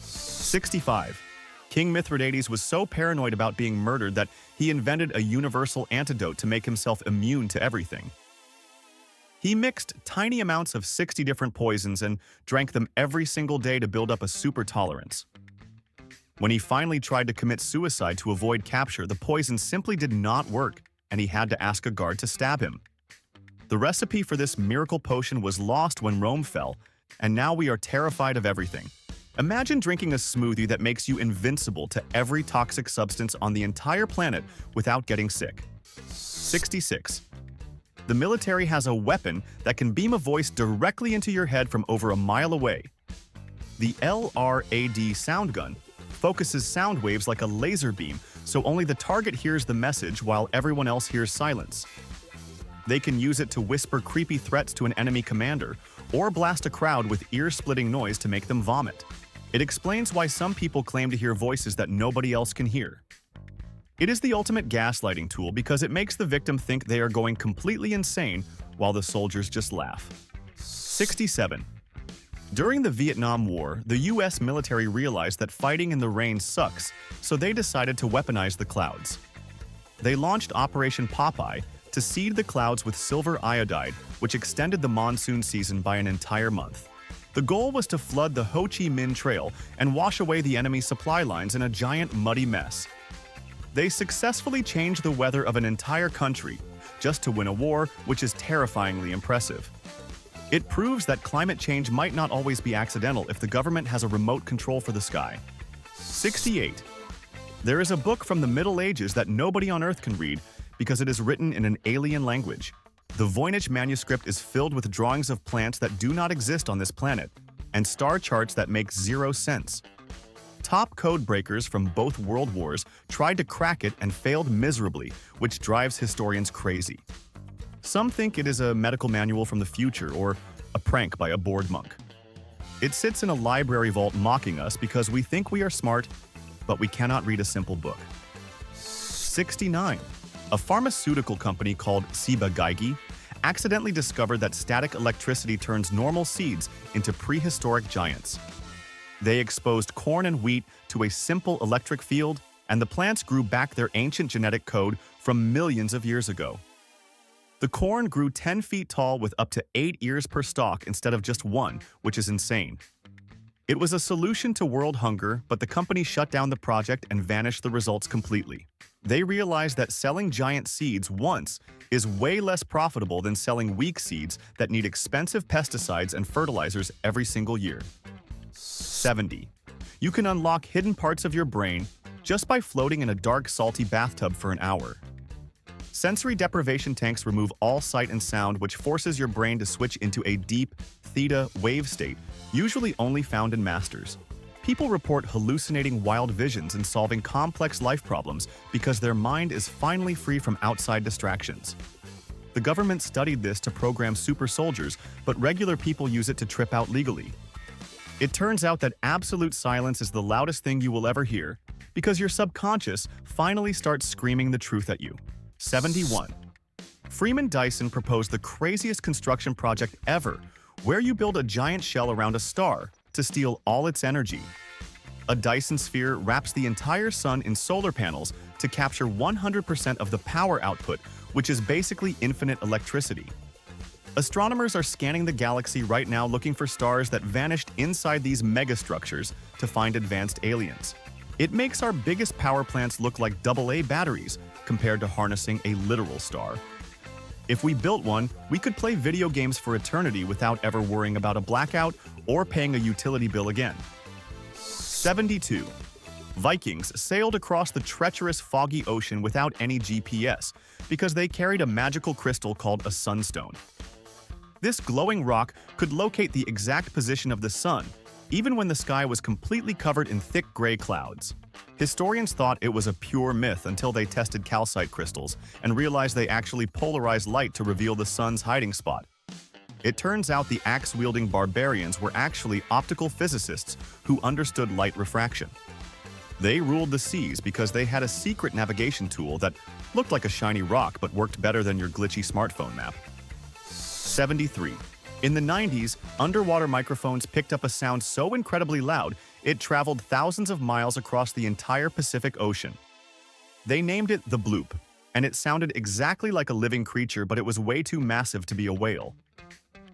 65. King Mithridates was so paranoid about being murdered that he invented a universal antidote to make himself immune to everything. He mixed tiny amounts of 60 different poisons and drank them every single day to build up a super tolerance. When he finally tried to commit suicide to avoid capture, the poison simply did not work, and he had to ask a guard to stab him. The recipe for this miracle potion was lost when Rome fell, and now we are terrified of everything. Imagine drinking a smoothie that makes you invincible to every toxic substance on the entire planet without getting sick. 66. The military has a weapon that can beam a voice directly into your head from over a mile away. The LRAD sound gun focuses sound waves like a laser beam, so only the target hears the message while everyone else hears silence. They can use it to whisper creepy threats to an enemy commander, or blast a crowd with ear-splitting noise to make them vomit. It explains why some people claim to hear voices that nobody else can hear. It is the ultimate gaslighting tool because it makes the victim think they are going completely insane while the soldiers just laugh. 67. During the Vietnam War, the US military realized that fighting in the rain sucks, so they decided to weaponize the clouds. They launched Operation Popeye to seed the clouds with silver iodide, which extended the monsoon season by an entire month. The goal was to flood the Ho Chi Minh Trail and wash away the enemy supply lines in a giant muddy mess. They successfully changed the weather of an entire country just to win a war, which is terrifyingly impressive. It proves that climate change might not always be accidental if the government has a remote control for the sky. 68. There is a book from the Middle Ages that nobody on Earth can read because it is written in an alien language. The Voynich manuscript is filled with drawings of plants that do not exist on this planet and star charts that make zero sense. Top code breakers from both world wars tried to crack it and failed miserably, which drives historians crazy. Some think it is a medical manual from the future or a prank by a bored monk. It sits in a library vault mocking us because we think we are smart, but we cannot read a simple book. 69. A pharmaceutical company called Ciba-Geigy accidentally discovered that static electricity turns normal seeds into prehistoric giants. They exposed corn and wheat to a simple electric field, and the plants grew back their ancient genetic code from millions of years ago. The corn grew 10 feet tall with up to 8 ears per stalk instead of just 1, which is insane. It was a solution to world hunger, but the company shut down the project and vanished the results completely. They realized that selling giant seeds once is way less profitable than selling weak seeds that need expensive pesticides and fertilizers every single year. 70. You can unlock hidden parts of your brain just by floating in a dark, salty bathtub for an hour. Sensory deprivation tanks remove all sight and sound, which forces your brain to switch into a deep theta wave state, usually only found in masters. People report hallucinating wild visions and solving complex life problems because their mind is finally free from outside distractions. The government studied this to program super soldiers, but regular people use it to trip out legally. It turns out that absolute silence is the loudest thing you will ever hear because your subconscious finally starts screaming the truth at you. 71. Freeman Dyson proposed the craziest construction project ever, where you build a giant shell around a star to steal all its energy. A Dyson sphere wraps the entire sun in solar panels to capture 100% of the power output, which is basically infinite electricity. Astronomers are scanning the galaxy right now looking for stars that vanished inside these megastructures to find advanced aliens. It makes our biggest power plants look like AA batteries compared to harnessing a literal star. If we built one, we could play video games for eternity without ever worrying about a blackout or paying a utility bill again. 72. Vikings sailed across the treacherous foggy ocean without any GPS because they carried a magical crystal called a sunstone. This glowing rock could locate the exact position of the sun, even when the sky was completely covered in thick gray clouds. Historians thought it was a pure myth until they tested calcite crystals and realized they actually polarized light to reveal the sun's hiding spot. It turns out the axe-wielding barbarians were actually optical physicists who understood light refraction. They ruled the seas because they had a secret navigation tool that looked like a shiny rock but worked better than your glitchy smartphone map. 73. In the 90s, underwater microphones picked up a sound so incredibly loud, it traveled thousands of miles across the entire Pacific Ocean. They named it the bloop, and it sounded exactly like a living creature, but it was way too massive to be a whale.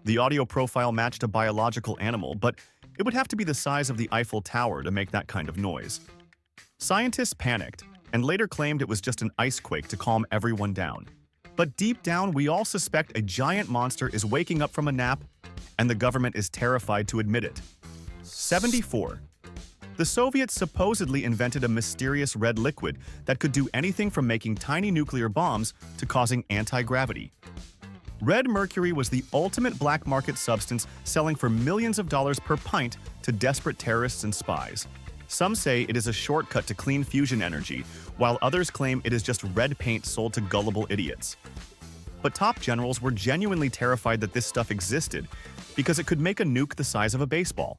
The audio profile matched a biological animal, but it would have to be the size of the Eiffel Tower to make that kind of noise. Scientists panicked, and later claimed it was just an ice quake to calm everyone down. But deep down, we all suspect a giant monster is waking up from a nap, and the government is terrified to admit it. 74. The Soviets supposedly invented a mysterious red liquid that could do anything from making tiny nuclear bombs to causing anti-gravity. Red mercury was the ultimate black market substance, selling for millions of dollars per pint to desperate terrorists and spies. Some say it is a shortcut to clean fusion energy, while others claim it is just red paint sold to gullible idiots. But top generals were genuinely terrified that this stuff existed because it could make a nuke the size of a baseball.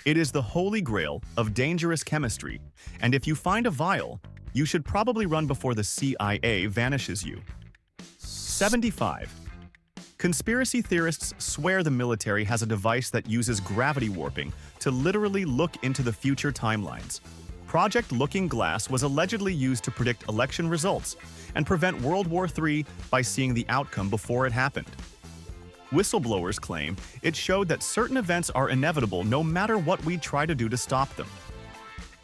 It is the holy grail of dangerous chemistry, and if you find a vial, you should probably run before the CIA vanishes you. 75. Conspiracy theorists swear the military has a device that uses gravity warping to literally look into the future timelines. Project Looking Glass was allegedly used to predict election results and prevent World War III by seeing the outcome before it happened. Whistleblowers claim it showed that certain events are inevitable no matter what we try to do to stop them.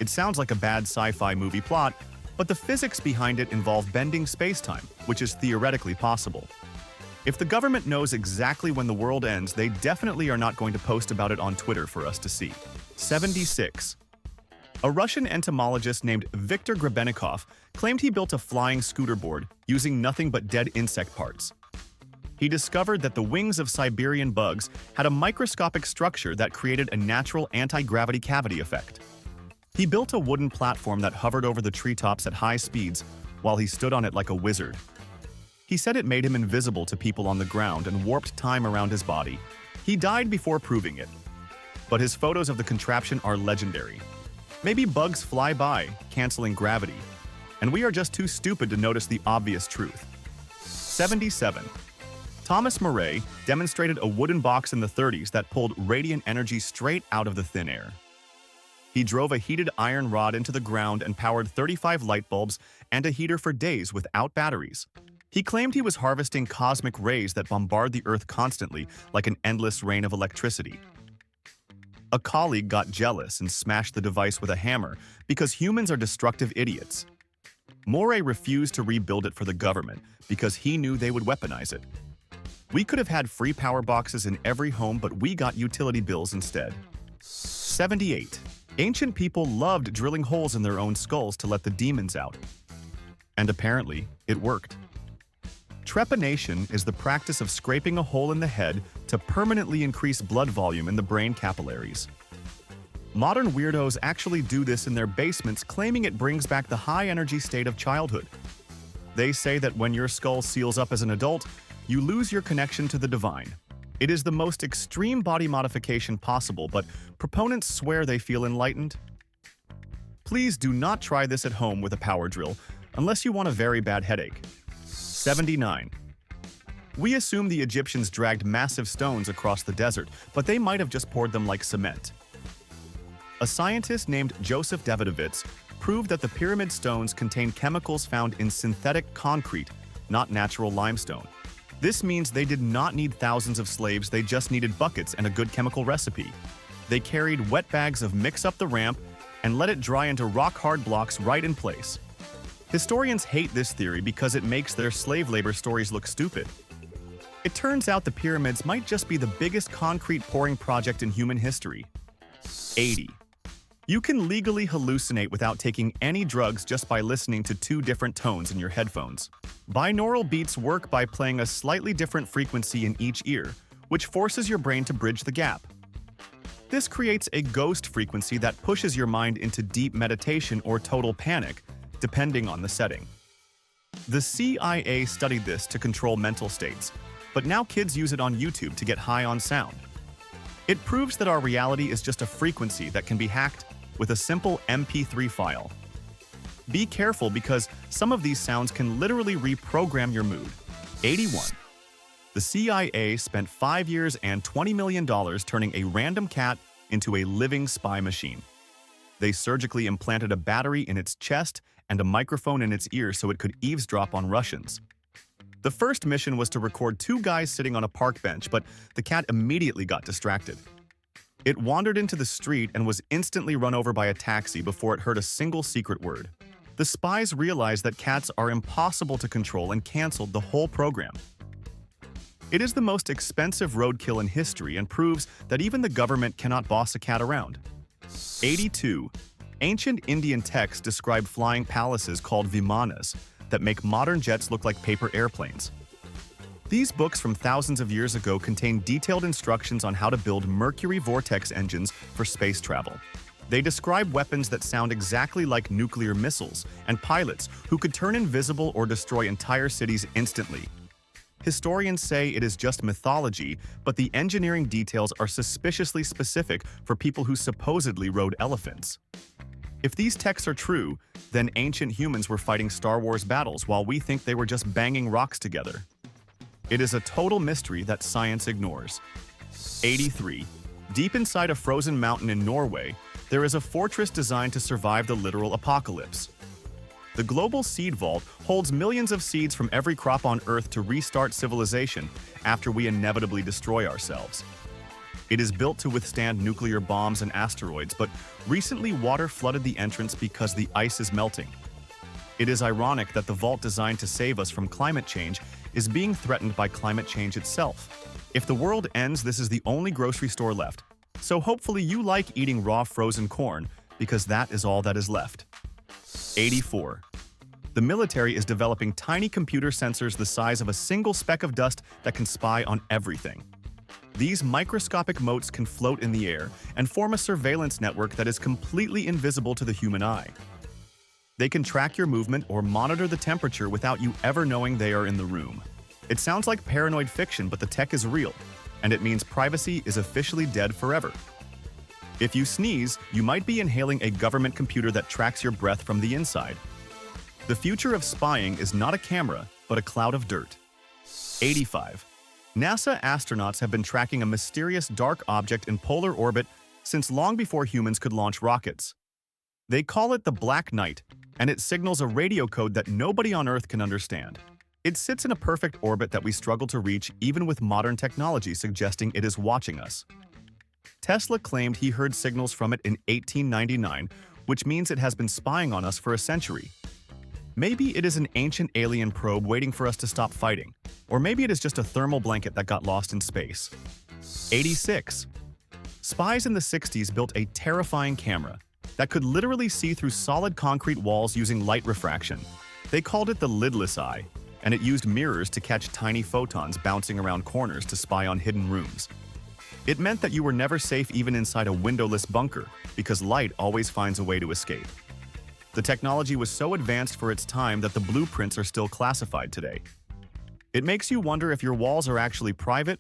It sounds like a bad sci-fi movie plot, but the physics behind it involve bending space-time, which is theoretically possible. If the government knows exactly when the world ends, they definitely are not going to post about it on Twitter for us to see. 76. A Russian entomologist named Viktor Grebennikov claimed he built a flying scooter board using nothing but dead insect parts. He discovered that the wings of Siberian bugs had a microscopic structure that created a natural anti-gravity cavity effect. He built a wooden platform that hovered over the treetops at high speeds while he stood on it like a wizard. He said it made him invisible to people on the ground and warped time around his body. He died before proving it. But his photos of the contraption are legendary. Maybe bugs fly by, canceling gravity, and we are just too stupid to notice the obvious truth. 77. Thomas Murray demonstrated a wooden box in the 30s that pulled radiant energy straight out of the thin air. He drove a heated iron rod into the ground and powered 35 light bulbs and a heater for days without batteries. He claimed he was harvesting cosmic rays that bombard the Earth constantly like an endless rain of electricity. A colleague got jealous and smashed the device with a hammer because humans are destructive idiots. Murray refused to rebuild it for the government because he knew they would weaponize it. We could have had free power boxes in every home, but we got utility bills instead. 78. Ancient people loved drilling holes in their own skulls to let the demons out. And apparently, it worked. Trepanation is the practice of scraping a hole in the head to permanently increase blood volume in the brain capillaries. Modern weirdos actually do this in their basements, claiming it brings back the high-energy state of childhood. They say that when your skull seals up as an adult, you lose your connection to the divine. It is the most extreme body modification possible, but proponents swear they feel enlightened. Please do not try this at home with a power drill, unless you want a very bad headache. 79. We assume the Egyptians dragged massive stones across the desert, but they might have just poured them like cement. A scientist named Joseph Davidovits proved that the pyramid stones contain chemicals found in synthetic concrete, not natural limestone. This means they did not need thousands of slaves, they just needed buckets and a good chemical recipe. They carried wet bags of mix up the ramp and let it dry into rock-hard blocks right in place. Historians hate this theory because it makes their slave labor stories look stupid. It turns out the pyramids might just be the biggest concrete pouring project in human history. 80. You can legally hallucinate without taking any drugs just by listening to two different tones in your headphones. Binaural beats work by playing a slightly different frequency in each ear, which forces your brain to bridge the gap. This creates a ghost frequency that pushes your mind into deep meditation or total panic, depending on the setting. The CIA studied this to control mental states, but now kids use it on YouTube to get high on sound. It proves that our reality is just a frequency that can be hacked with a simple MP3 file. Be careful because some of these sounds can literally reprogram your mood. 81. The CIA spent 5 years and $20 million turning a random cat into a living spy machine. They surgically implanted a battery in its chest and a microphone in its ear so it could eavesdrop on Russians. The first mission was to record two guys sitting on a park bench, but the cat immediately got distracted. It wandered into the street and was instantly run over by a taxi before it heard a single secret word. The spies realized that cats are impossible to control and canceled the whole program. It is the most expensive roadkill in history and proves that even the government cannot boss a cat around. 82. Ancient Indian texts describe flying palaces called vimanas that make modern jets look like paper airplanes. These books from thousands of years ago contain detailed instructions on how to build mercury vortex engines for space travel. They describe weapons that sound exactly like nuclear missiles and pilots who could turn invisible or destroy entire cities instantly. Historians say it is just mythology, but the engineering details are suspiciously specific for people who supposedly rode elephants. If these texts are true, then ancient humans were fighting Star Wars battles while we think they were just banging rocks together. It is a total mystery that science ignores. 83. Deep inside a frozen mountain in Norway, there is a fortress designed to survive the literal apocalypse. The global seed vault holds millions of seeds from every crop on Earth to restart civilization after we inevitably destroy ourselves. It is built to withstand nuclear bombs and asteroids, but recently water flooded the entrance because the ice is melting. It is ironic that the vault designed to save us from climate change is being threatened by climate change itself. If the world ends, this is the only grocery store left. So hopefully you like eating raw frozen corn, because that is all that is left. 84. The military is developing tiny computer sensors the size of a single speck of dust that can spy on everything. These microscopic motes can float in the air and form a surveillance network that is completely invisible to the human eye. They can track your movement or monitor the temperature without you ever knowing they are in the room. It sounds like paranoid fiction, but the tech is real, and it means privacy is officially dead forever. If you sneeze, you might be inhaling a government computer that tracks your breath from the inside. The future of spying is not a camera, but a cloud of dirt. 85. NASA astronauts have been tracking a mysterious dark object in polar orbit since long before humans could launch rockets. They call it the Black Knight, and it signals a radio code that nobody on Earth can understand. It sits in a perfect orbit that we struggle to reach even with modern technology suggesting it is watching us. Tesla claimed he heard signals from it in 1899, which means it has been spying on us for a century. Maybe it is an ancient alien probe waiting for us to stop fighting, or maybe it is just a thermal blanket that got lost in space. 86. Spies in the 60s built a terrifying camera that could literally see through solid concrete walls using light refraction. They called it the lidless eye, and it used mirrors to catch tiny photons bouncing around corners to spy on hidden rooms. It meant that you were never safe even inside a windowless bunker, because light always finds a way to escape. The technology was so advanced for its time that the blueprints are still classified today. It makes you wonder if your walls are actually private,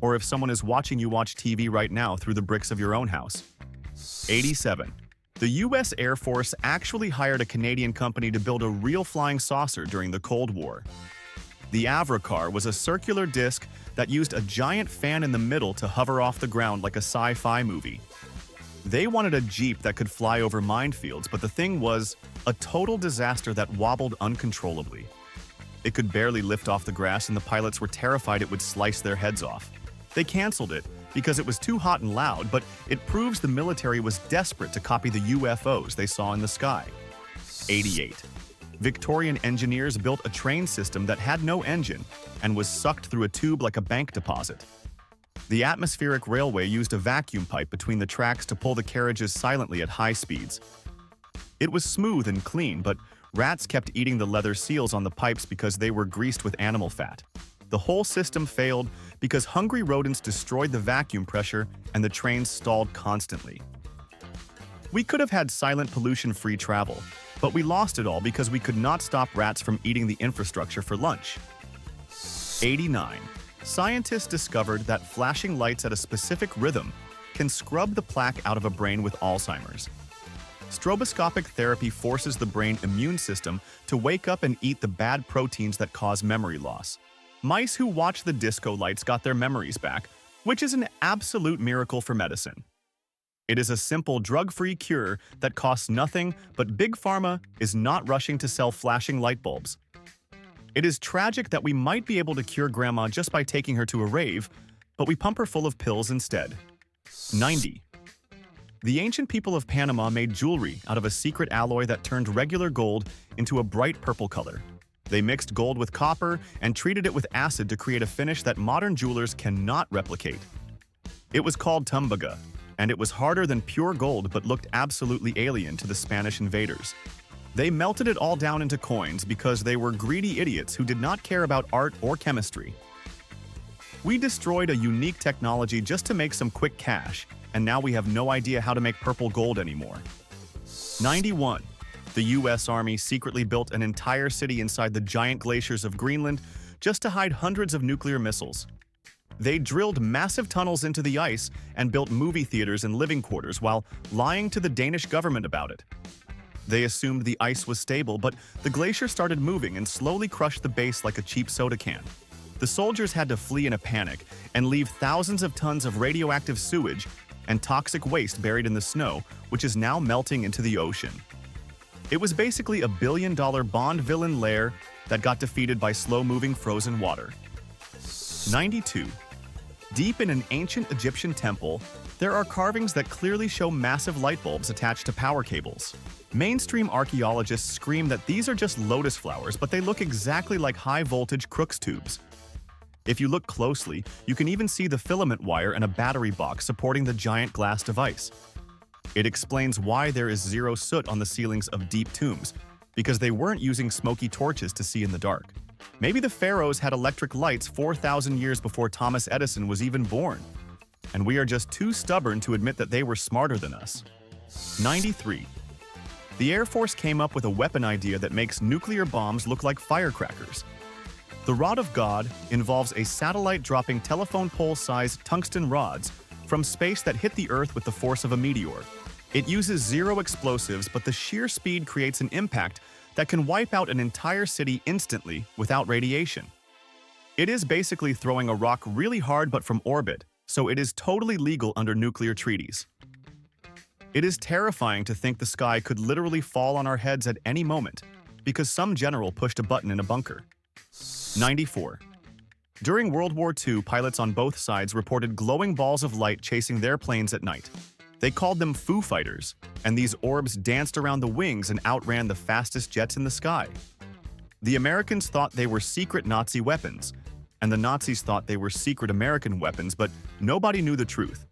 or if someone is watching you watch TV right now through the bricks of your own house. 87. The US Air Force actually hired a Canadian company to build a real flying saucer during the Cold War. The Avrocar was a circular disc that used a giant fan in the middle to hover off the ground like a sci-fi movie. They wanted a Jeep that could fly over minefields, but the thing was a total disaster that wobbled uncontrollably. It could barely lift off the grass, and the pilots were terrified it would slice their heads off. They canceled it because it was too hot and loud, but it proves the military was desperate to copy the UFOs they saw in the sky. 88. Victorian engineers built a train system that had no engine and was sucked through a tube like a bank deposit. The atmospheric railway used a vacuum pipe between the tracks to pull the carriages silently at high speeds. It was smooth and clean, but rats kept eating the leather seals on the pipes because they were greased with animal fat. The whole system failed because hungry rodents destroyed the vacuum pressure and the trains stalled constantly. We could have had silent pollution-free travel, but we lost it all because we could not stop rats from eating the infrastructure for lunch. 89. Scientists discovered that flashing lights at a specific rhythm can scrub the plaque out of a brain with Alzheimer's. Stroboscopic therapy forces the brain immune system to wake up and eat the bad proteins that cause memory loss. Mice who watched the disco lights got their memories back, which is an absolute miracle for medicine. It is a simple drug-free cure that costs nothing, but Big Pharma is not rushing to sell flashing light bulbs. It is tragic that we might be able to cure Grandma just by taking her to a rave, but we pump her full of pills instead. 90. The ancient people of Panama made jewelry out of a secret alloy that turned regular gold into a bright purple color. They mixed gold with copper and treated it with acid to create a finish that modern jewelers cannot replicate. It was called tumbaga, and it was harder than pure gold but looked absolutely alien to the Spanish invaders. They melted it all down into coins because they were greedy idiots who did not care about art or chemistry. We destroyed a unique technology just to make some quick cash, and now we have no idea how to make purple gold anymore. 91. The US Army secretly built an entire city inside the giant glaciers of Greenland just to hide hundreds of nuclear missiles. They drilled massive tunnels into the ice and built movie theaters and living quarters while lying to the Danish government about it. They assumed the ice was stable, but the glacier started moving and slowly crushed the base like a cheap soda can. The soldiers had to flee in a panic and leave thousands of tons of radioactive sewage and toxic waste buried in the snow, which is now melting into the ocean. It was basically a billion-dollar Bond villain lair that got defeated by slow-moving frozen water. 92. Deep in an ancient Egyptian temple, there are carvings that clearly show massive light bulbs attached to power cables. Mainstream archaeologists scream that these are just lotus flowers, but they look exactly like high-voltage Crookes tubes. If you look closely, you can even see the filament wire and a battery box supporting the giant glass device. It explains why there is zero soot on the ceilings of deep tombs, because they weren't using smoky torches to see in the dark. Maybe the pharaohs had electric lights 4,000 years before Thomas Edison was even born, and we are just too stubborn to admit that they were smarter than us. 93. The Air Force came up with a weapon idea that makes nuclear bombs look like firecrackers. The Rod of God involves a satellite dropping telephone pole-sized tungsten rods from space that hit the Earth with the force of a meteor. It uses zero explosives, but the sheer speed creates an impact that can wipe out an entire city instantly without radiation. It is basically throwing a rock really hard but from orbit, so it is totally legal under nuclear treaties. It is terrifying to think the sky could literally fall on our heads at any moment, because some general pushed a button in a bunker. 94. During World War II, pilots on both sides reported glowing balls of light chasing their planes at night. They called them Foo Fighters, and these orbs danced around the wings and outran the fastest jets in the sky. The Americans thought they were secret Nazi weapons, and the Nazis thought they were secret American weapons, but nobody knew the truth.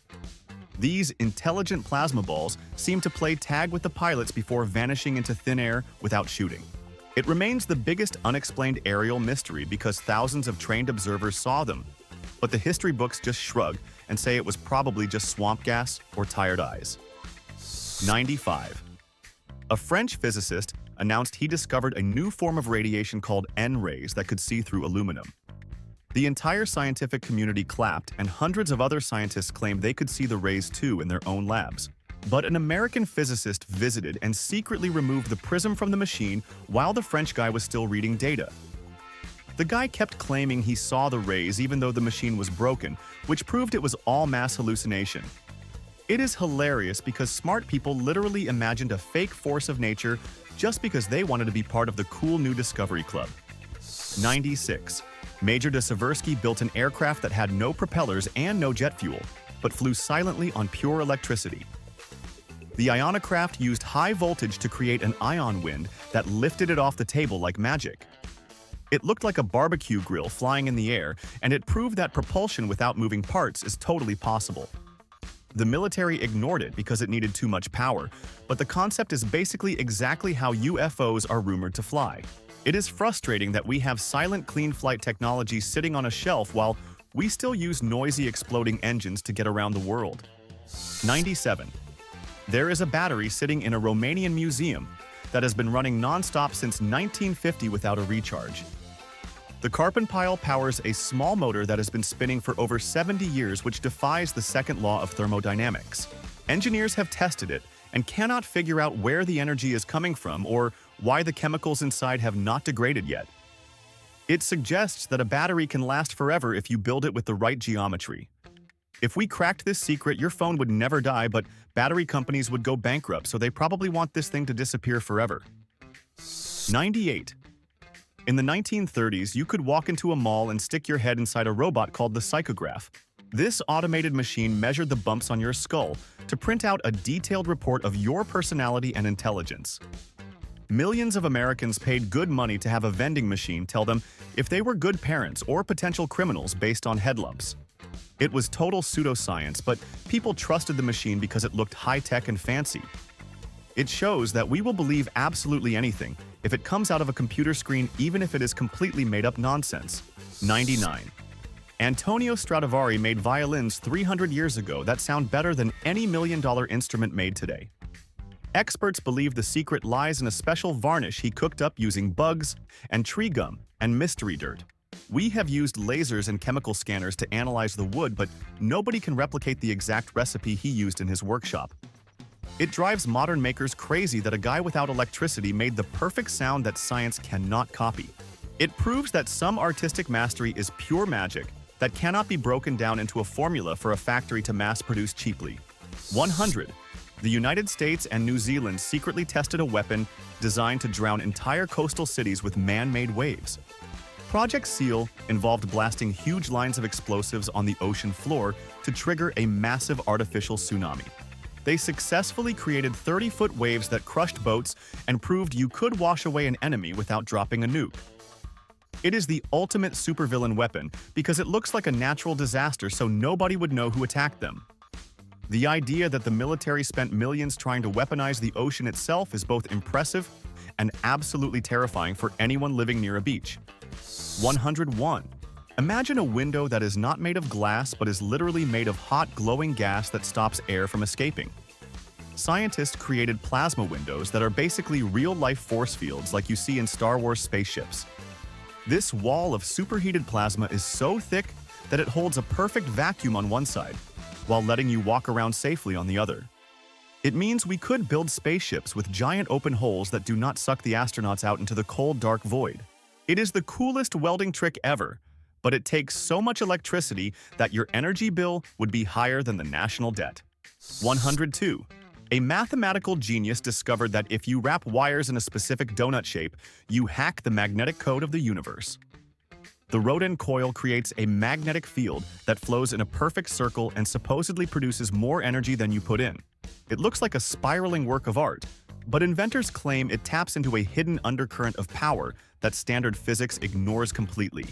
These intelligent plasma balls seemed to play tag with the pilots before vanishing into thin air without shooting. It remains the biggest unexplained aerial mystery because thousands of trained observers saw them, but the history books just shrug and say it was probably just swamp gas or tired eyes. 95. A French physicist announced he discovered a new form of radiation called N-rays that could see through aluminum. The entire scientific community clapped, and hundreds of other scientists claimed they could see the rays too in their own labs. But an American physicist visited and secretly removed the prism from the machine while the French guy was still reading data. The guy kept claiming he saw the rays even though the machine was broken, which proved it was all mass hallucination. It is hilarious because smart people literally imagined a fake force of nature just because they wanted to be part of the cool new Discovery Club. 96. Major de Seversky built an aircraft that had no propellers and no jet fuel, but flew silently on pure electricity. The Ionocraft used high voltage to create an ion wind that lifted it off the table like magic. It looked like a barbecue grill flying in the air, and it proved that propulsion without moving parts is totally possible. The military ignored it because it needed too much power, but the concept is basically exactly how UFOs are rumored to fly. It is frustrating that we have silent clean flight technology sitting on a shelf while we still use noisy exploding engines to get around the world. 97. There is a battery sitting in a Romanian museum that has been running non-stop since 1950 without a recharge. The Karpan pile powers a small motor that has been spinning for over 70 years, which defies the second law of thermodynamics. Engineers have tested it and cannot figure out where the energy is coming from or why the chemicals inside have not degraded yet. It suggests that a battery can last forever if you build it with the right geometry. If we cracked this secret, your phone would never die, but battery companies would go bankrupt, so they probably want this thing to disappear forever. 98. In the 1930s, you could walk into a mall and stick your head inside a robot called the psychograph. This automated machine measured the bumps on your skull to print out a detailed report of your personality and intelligence. Millions of Americans paid good money to have a vending machine tell them if they were good parents or potential criminals based on head lumps. It was total pseudoscience, but people trusted the machine because it looked high-tech and fancy. It shows that we will believe absolutely anything if it comes out of a computer screen, even if it is completely made-up nonsense. 99. Antonio Stradivari made violins 300 years ago that sound better than any million-dollar instrument made today. Experts believe the secret lies in a special varnish he cooked up using bugs and tree gum and mystery dirt. We have used lasers and chemical scanners to analyze the wood, but nobody can replicate the exact recipe he used in his workshop. It drives modern makers crazy that a guy without electricity made the perfect sound that science cannot copy. It proves that some artistic mastery is pure magic that cannot be broken down into a formula for a factory to mass-produce cheaply. 100. The United States and New Zealand secretly tested a weapon designed to drown entire coastal cities with man-made waves. Project SEAL involved blasting huge lines of explosives on the ocean floor to trigger a massive artificial tsunami. They successfully created 30-foot waves that crushed boats and proved you could wash away an enemy without dropping a nuke. It is the ultimate supervillain weapon because it looks like a natural disaster, so nobody would know who attacked them. The idea that the military spent millions trying to weaponize the ocean itself is both impressive and absolutely terrifying for anyone living near a beach. 101. Imagine a window that is not made of glass but is literally made of hot, glowing gas that stops air from escaping. Scientists created plasma windows that are basically real-life force fields like you see in Star Wars spaceships. This wall of superheated plasma is so thick that it holds a perfect vacuum on one side, while letting you walk around safely on the other. It means we could build spaceships with giant open holes that do not suck the astronauts out into the cold, dark void. It is the coolest welding trick ever, but it takes so much electricity that your energy bill would be higher than the national debt. 102. A mathematical genius discovered that if you wrap wires in a specific donut shape, you hack the magnetic code of the universe. The Rodin coil creates a magnetic field that flows in a perfect circle and supposedly produces more energy than you put in. It looks like a spiraling work of art, but inventors claim it taps into a hidden undercurrent of power that standard physics ignores completely.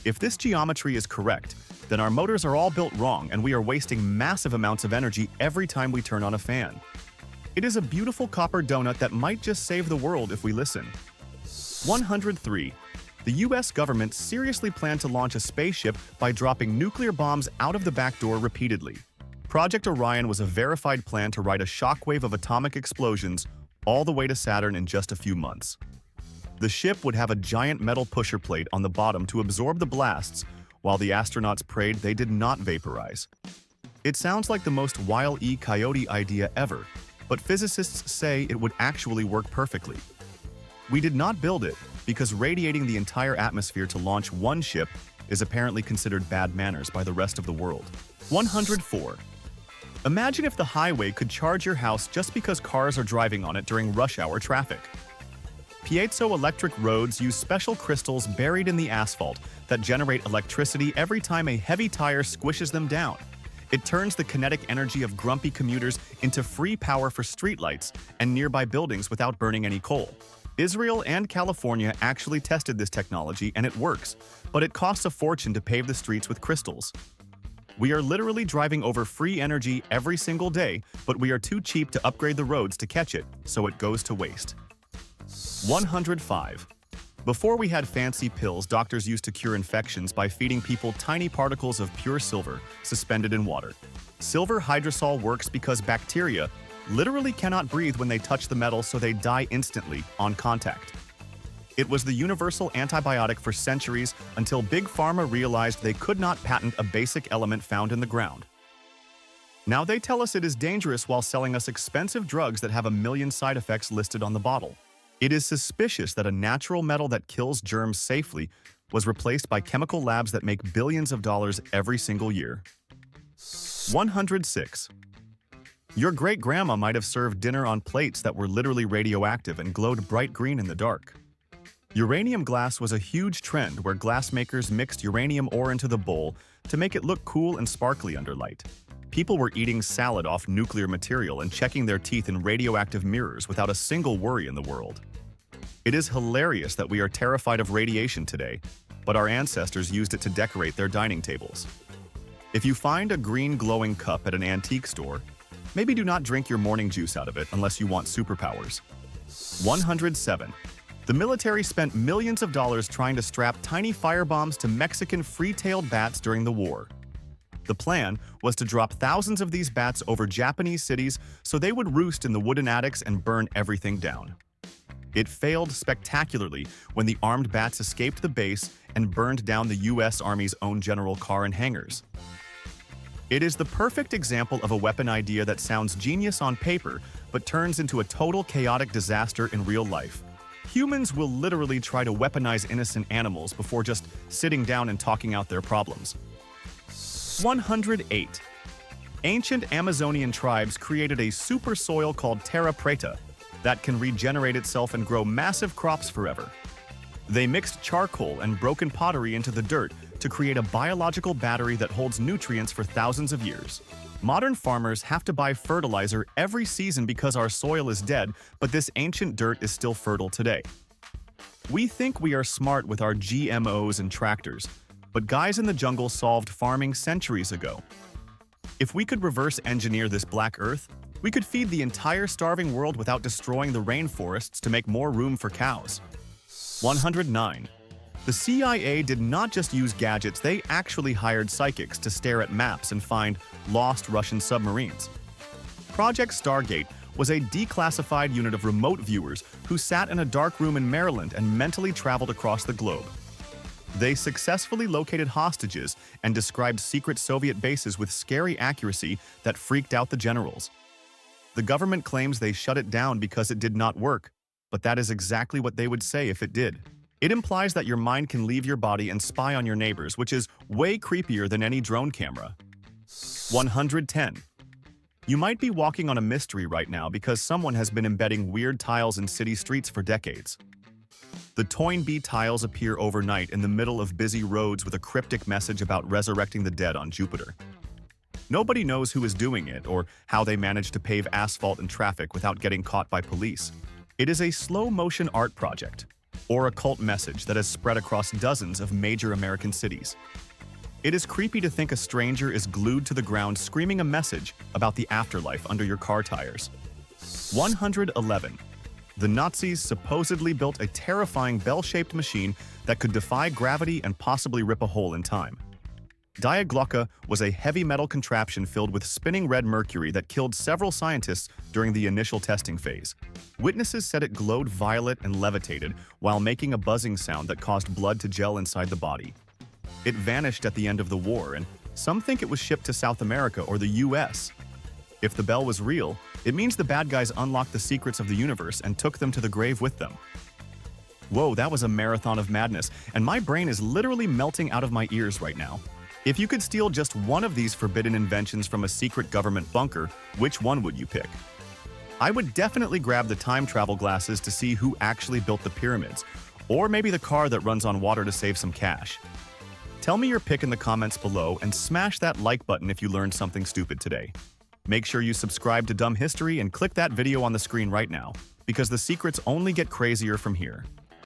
If this geometry is correct, then our motors are all built wrong and we are wasting massive amounts of energy every time we turn on a fan. It is a beautiful copper donut that might just save the world if we listen. 103. The US government seriously planned to launch a spaceship by dropping nuclear bombs out of the back door repeatedly. Project Orion was a verified plan to ride a shockwave of atomic explosions all the way to Saturn in just a few months. The ship would have a giant metal pusher plate on the bottom to absorb the blasts, while the astronauts prayed they did not vaporize. It sounds like the most Wile E. Coyote idea ever, but physicists say it would actually work perfectly. We did not build it because radiating the entire atmosphere to launch one ship is apparently considered bad manners by the rest of the world. 104. Imagine if the highway could charge your house just because cars are driving on it during rush hour traffic. Piezoelectric roads use special crystals buried in the asphalt that generate electricity every time a heavy tire squishes them down. It turns the kinetic energy of grumpy commuters into free power for streetlights and nearby buildings without burning any coal. Israel and California actually tested this technology and it works, but it costs a fortune to pave the streets with crystals. We are literally driving over free energy every single day, but we are too cheap to upgrade the roads to catch it, so it goes to waste. 105. Before we had fancy pills, doctors used to cure infections by feeding people tiny particles of pure silver suspended in water. Silver hydrosol works because bacteria literally cannot breathe when they touch the metal, so they die instantly on contact. It was the universal antibiotic for centuries until Big Pharma realized they could not patent a basic element found in the ground. Now they tell us it is dangerous while selling us expensive drugs that have a million side effects listed on the bottle. It is suspicious that a natural metal that kills germs safely was replaced by chemical labs that make billions of dollars every single year. 106. Your great-grandma might have served dinner on plates that were literally radioactive and glowed bright green in the dark. Uranium glass was a huge trend where glassmakers mixed uranium ore into the bowl to make it look cool and sparkly under light. People were eating salad off nuclear material and checking their teeth in radioactive mirrors without a single worry in the world. It is hilarious that we are terrified of radiation today, but our ancestors used it to decorate their dining tables. If you find a green glowing cup at an antique store, maybe do not drink your morning juice out of it unless you want superpowers. 107. The military spent millions of dollars trying to strap tiny firebombs to Mexican free-tailed bats during the war. The plan was to drop thousands of these bats over Japanese cities so they would roost in the wooden attics and burn everything down. It failed spectacularly when the armed bats escaped the base and burned down the U.S. Army's own general car and hangars. It is the perfect example of a weapon idea that sounds genius on paper but turns into a total chaotic disaster in real life. Humans will literally try to weaponize innocent animals before just sitting down and talking out their problems. 108. Ancient Amazonian tribes created a super soil called terra preta that can regenerate itself and grow massive crops forever. They mixed charcoal and broken pottery into the dirt to create a biological battery that holds nutrients for thousands of years. Modern farmers have to buy fertilizer every season because our soil is dead, but this ancient dirt is still fertile today. We think we are smart with our GMOs and tractors, but guys in the jungle solved farming centuries ago. If we could reverse engineer this black earth, we could feed the entire starving world without destroying the rainforests to make more room for cows. 109. The CIA did not just use gadgets, they actually hired psychics to stare at maps and find lost Russian submarines. Project Stargate was a declassified unit of remote viewers who sat in a dark room in Maryland and mentally traveled across the globe. They successfully located hostages and described secret Soviet bases with scary accuracy that freaked out the generals. The government claims they shut it down because it did not work, but that is exactly what they would say if it did. It implies that your mind can leave your body and spy on your neighbors, which is way creepier than any drone camera. 110. You might be walking on a mystery right now because someone has been embedding weird tiles in city streets for decades. The Toynbee tiles appear overnight in the middle of busy roads with a cryptic message about resurrecting the dead on Jupiter. Nobody knows who is doing it or how they managed to pave asphalt and traffic without getting caught by police. It is a slow-motion art project, or a cult message that has spread across dozens of major American cities. It is creepy to think a stranger is glued to the ground screaming a message about the afterlife under your car tires. 111. The Nazis supposedly built a terrifying bell-shaped machine that could defy gravity and possibly rip a hole in time. Die Glocke was a heavy metal contraption filled with spinning red mercury that killed several scientists during the initial testing phase. Witnesses said it glowed violet and levitated while making a buzzing sound that caused blood to gel inside the body. It vanished at the end of the war, and some think it was shipped to South America or the US. If the bell was real, it means the bad guys unlocked the secrets of the universe and took them to the grave with them. Whoa, that was a marathon of madness, and my brain is literally melting out of my ears right now. If you could steal just one of these forbidden inventions from a secret government bunker, which one would you pick? I would definitely grab the time travel glasses to see who actually built the pyramids, or maybe the car that runs on water to save some cash. Tell me your pick in the comments below and smash that like button if you learned something stupid today. Make sure you subscribe to Dumb History and click that video on the screen right now, because the secrets only get crazier from here.